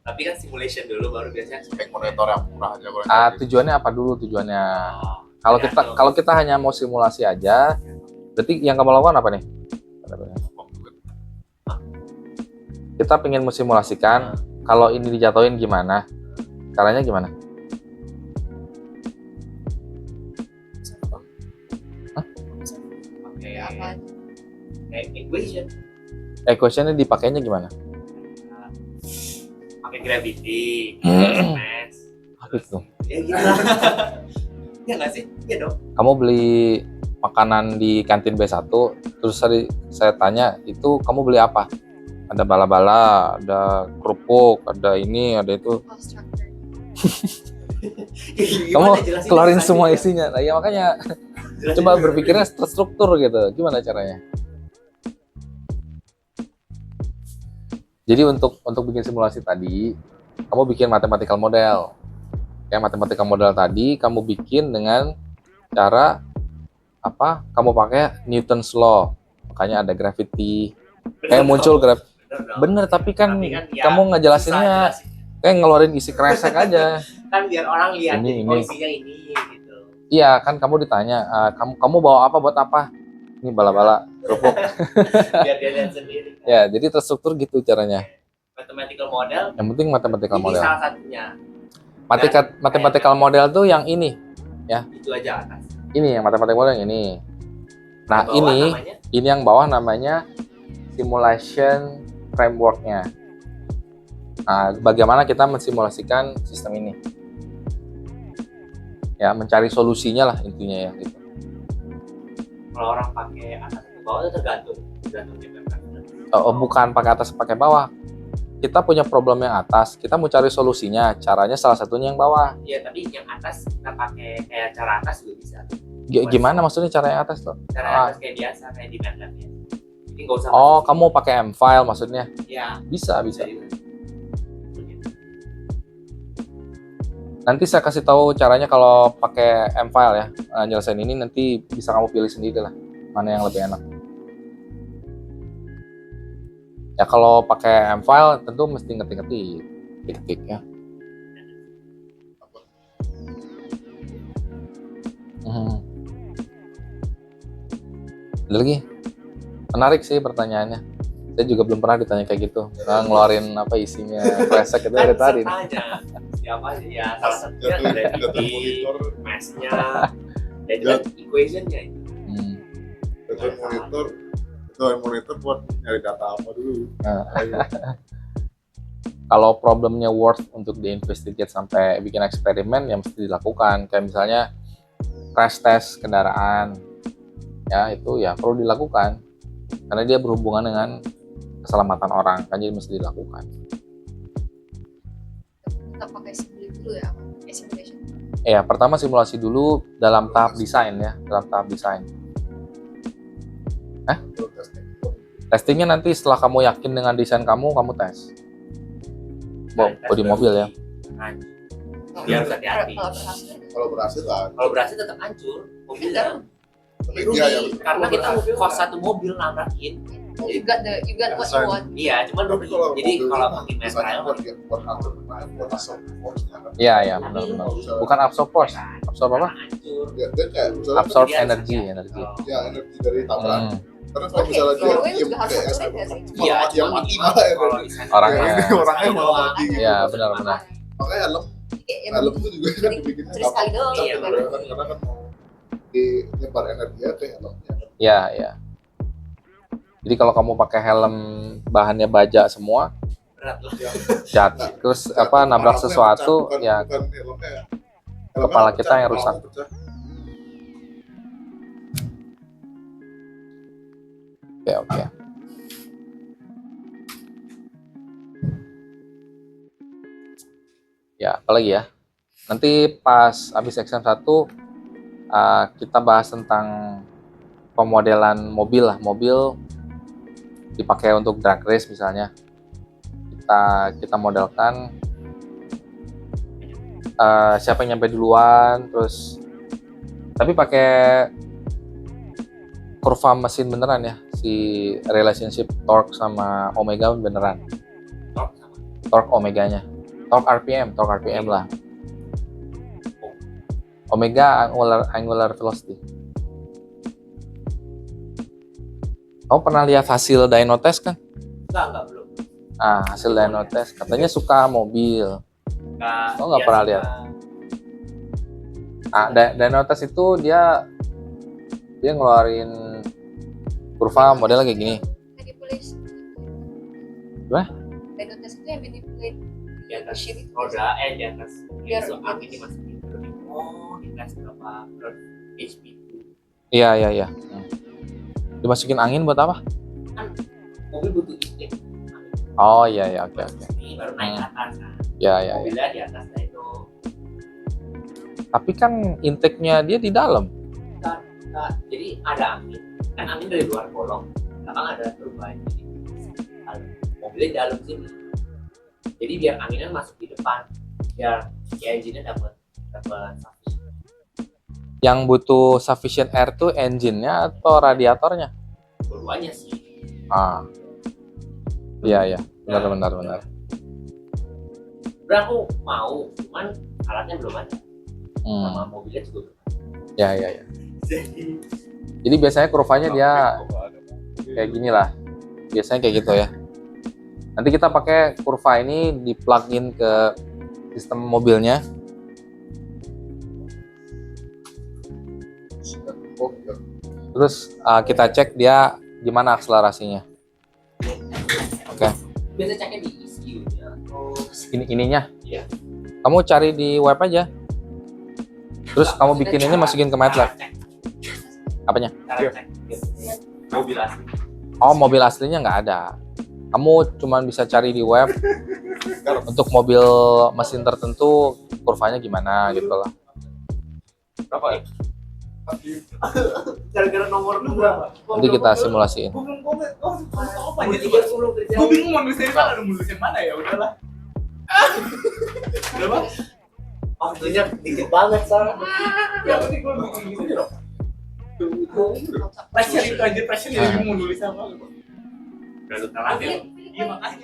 Tapi kan simulation dulu baru biasanya Monitor yang murah aja kalau Tujuannya apa dulu tujuannya? Oh, Kalau kita hanya mau simulasi aja, berarti yang kamu lakukan apa nih? Kita pengen mensimulasikan kalau ini dijatuhin gimana? Caranya gimana? pakai Apa? kayak equation, Equationnya dipakainya gimana? pakai gravity, mass, Apa itu? ya gitu. Ya nggak sih? Iya dong. Kamu beli makanan di kantin B1, terus saya tanya, itu kamu beli apa? Ada bala-bala, ada kerupuk, ada ini, ada itu. Oh, structure. Kamu Gimana jelasin keluarin susah semua juga. isinya. Nah, ya makanya Jelasin coba juga. berpikirnya terstruktur gitu. Gimana caranya? Jadi untuk bikin simulasi tadi, kamu bikin mathematical model. Ya, mathematical model tadi kamu bikin dengan cara apa? Kamu pakai Newton's law. Makanya ada gravity. Bener Muncul dong. Bener dong. Bener, tapi kan Tapi kan ya, kamu ngejelasinnya susah jelasin. kayak ngeluarin isi kresek aja. Kan biar orang lihat Ini. isinya ini gitu. Iya, kan kamu ditanya, kamu bawa apa buat apa? Ini bala-bala, kerupuk. Biar dia lihat sendiri. Ya, jadi terstruktur gitu caranya. Mathematical model Yang penting mathematical ini model. salah satunya. Mathematical model tuh yang ini. Itu aja atas. Ini yang mathematical model yang ini. Nah, Di bawah ini namanya yang bawah namanya simulation framework-nya. Nah, bagaimana kita mensimulasikan sistem ini? Ya, mencari solusinya lah intinya ya gitu. kalau orang pakai atas ke bawah itu tergantung dia preference. Bukan pakai atas pakai bawah. Kita punya problem yang atas, kita mau cari solusinya. Caranya salah satunya yang bawah. Iya, tapi yang atas kita pakai kayak cara atas juga bisa. Gimana maksudnya cara yang atas tuh? Cara atas kayak biasa kayak di MATLAB ya. Ini nggak usah. Oh, masuk kamu pakai M file maksudnya? ya Bisa, bisa. jadi- Nanti saya kasih tahu caranya kalau pakai M file ya. Nyelesain ini nanti bisa kamu pilih sendiri lah mana yang lebih enak. Ya kalau pakai M file tentu mesti ngetik-ngetik, ketik ya. Ada lagi? Menarik sih pertanyaannya. Saya juga belum pernah ditanya kayak gitu. Ngeluarin apa isinya flashback itu dari tadi. Tanya siapa sih ya, salah satunya Jatuh dari jatuh monitor, math-nya dan juga equation-nya itu. Hmm. jatuh monitor buat nyari data apa dulu. Nah, Ayo. kalau problemnya worth untuk diinvestigate sampai bikin eksperimen, ya mesti dilakukan. Kayak misalnya crash test kendaraan, ya itu ya perlu dilakukan karena dia berhubungan dengan keselamatan orang, kan jadi mesti dilakukan. Kita pakai simulasi dulu ya, simulation. Ya pertama simulasi dulu dalam tahap desain ya, dalam tahap desain. Terus testing. Testingnya nanti setelah kamu yakin dengan desain kamu tes. Body mobil ya. Hancur. Dia harus hati-hati. Kalau berhasil, Kalau berhasil lah. Kalau berhasil tetap hancur mobilnya. Tapi Rugi dia yang karena kita cost satu mobil nabrakin. you got what you want. Iya, cuman Tapi rugi. kalau Jadi mobil kalau itu pakai mass misalnya trial buat atur buat asal force-nya kan. Iya ya benar-benar. Bukan absorb force, absorb apa? hancur. Dia kayak misalnya Absorb Dia harus energi, hati-hati. energi. Kalau- ya energi dari tabrakan. Hmm. Karena kalau Oke, misalnya dia drawing diem juga harus kayak aturin SM, nggak sih? Iya, yang cuma mati minimal malah kalau energi. desain Orangnya. Orangnya malah mati gitu. Iya benar-benar. Makanya helm Kayak yang helm itu juga kan jadi dibikinnya curi sekali doang Iya, gitu kan. karena kan mau dinyebar energi ke helmnya. Ya ya. Jadi kalau kamu pakai helm bahannya baja semua, berat lah. jatuh terus apa nabrak sesuatu ya bukan helmnya. Kepala Helmnya kita yang pecah, rusak. kepalamu pecah. oke oke. Ya, apalagi ya. Nanti pas habis exam 1 kita bahas tentang pemodelan mobil lah. Mobil dipakai untuk drag race misalnya. Kita modelkan siapa yang nyampe duluan, terus tapi pakai kurva mesin beneran ya. Si relationship torque sama omega beneran. Torque sama. Torque omeganya. Torque RPM lah. Omega angular velocity. Kamu pernah lihat hasil dyno test kan? Enggak belum. Hasil dyno test katanya suka mobil. Enggak. Oh, nggak pernah lihat. Dyno test itu dia ngeluarin kurva modelnya kayak gini. Manipulasi. Wah? Denotes itu yang manipulate Di atas machine itu. roda di atas Biar so biar- angin dimasukin ke di tes berapa HP itu Iya. Dimasukin angin buat apa? kan mobil butuh intake Oh iya oke. ini baru naik ke atas kan Ya. mobilnya di atas nah itu Tapi kan intake-nya dia di dalam. Nah, jadi ada angin kan angin dari luar bolong belakang ada turbine jadi mobilnya di dalam sini jadi biar anginnya masuk di depan biar engine-nya dapat sufficient. Yang butuh sufficient air tuh engine-nya atau radiatornya? Keduanya sih Iya. Benar. udah aku mau cuman alatnya belum ada sama Hmm. mobilnya juga belum Ya. Jadi biasanya kurvanya dia kayak gini lah. Biasanya kayak gitu ya. Nanti kita pakai kurva ini di plug-in ke sistem mobilnya. Oh, iya. Terus kita cek dia gimana akselerasinya. Oke. biasa ceknya di ECU-nya atau Ininya. Iya. Kamu cari di web aja. Terus kamu bikin ini masukin ke MATLAB. Apanya? cara cek mobil asli Oh, mobil aslinya nggak ada. Kamu cuma bisa cari di web untuk mobil mesin tertentu kurvanya gimana gitu lah. Berapa ya? Gara-gara nomor lu berapa? Nanti kita simulasiin. Gue belum komen. Oh, apa Umur aja 30 kerja. Gue bingung mau nulis dari mana, mau nulis yang mana ya udahlah. Berapa? Waktunya dikit banget soalnya. Ya penting gue bingung gitu dong. Pressure itu aja, pressure jadi mau nulis apa. Udah lu kalah ya. Iya makanya.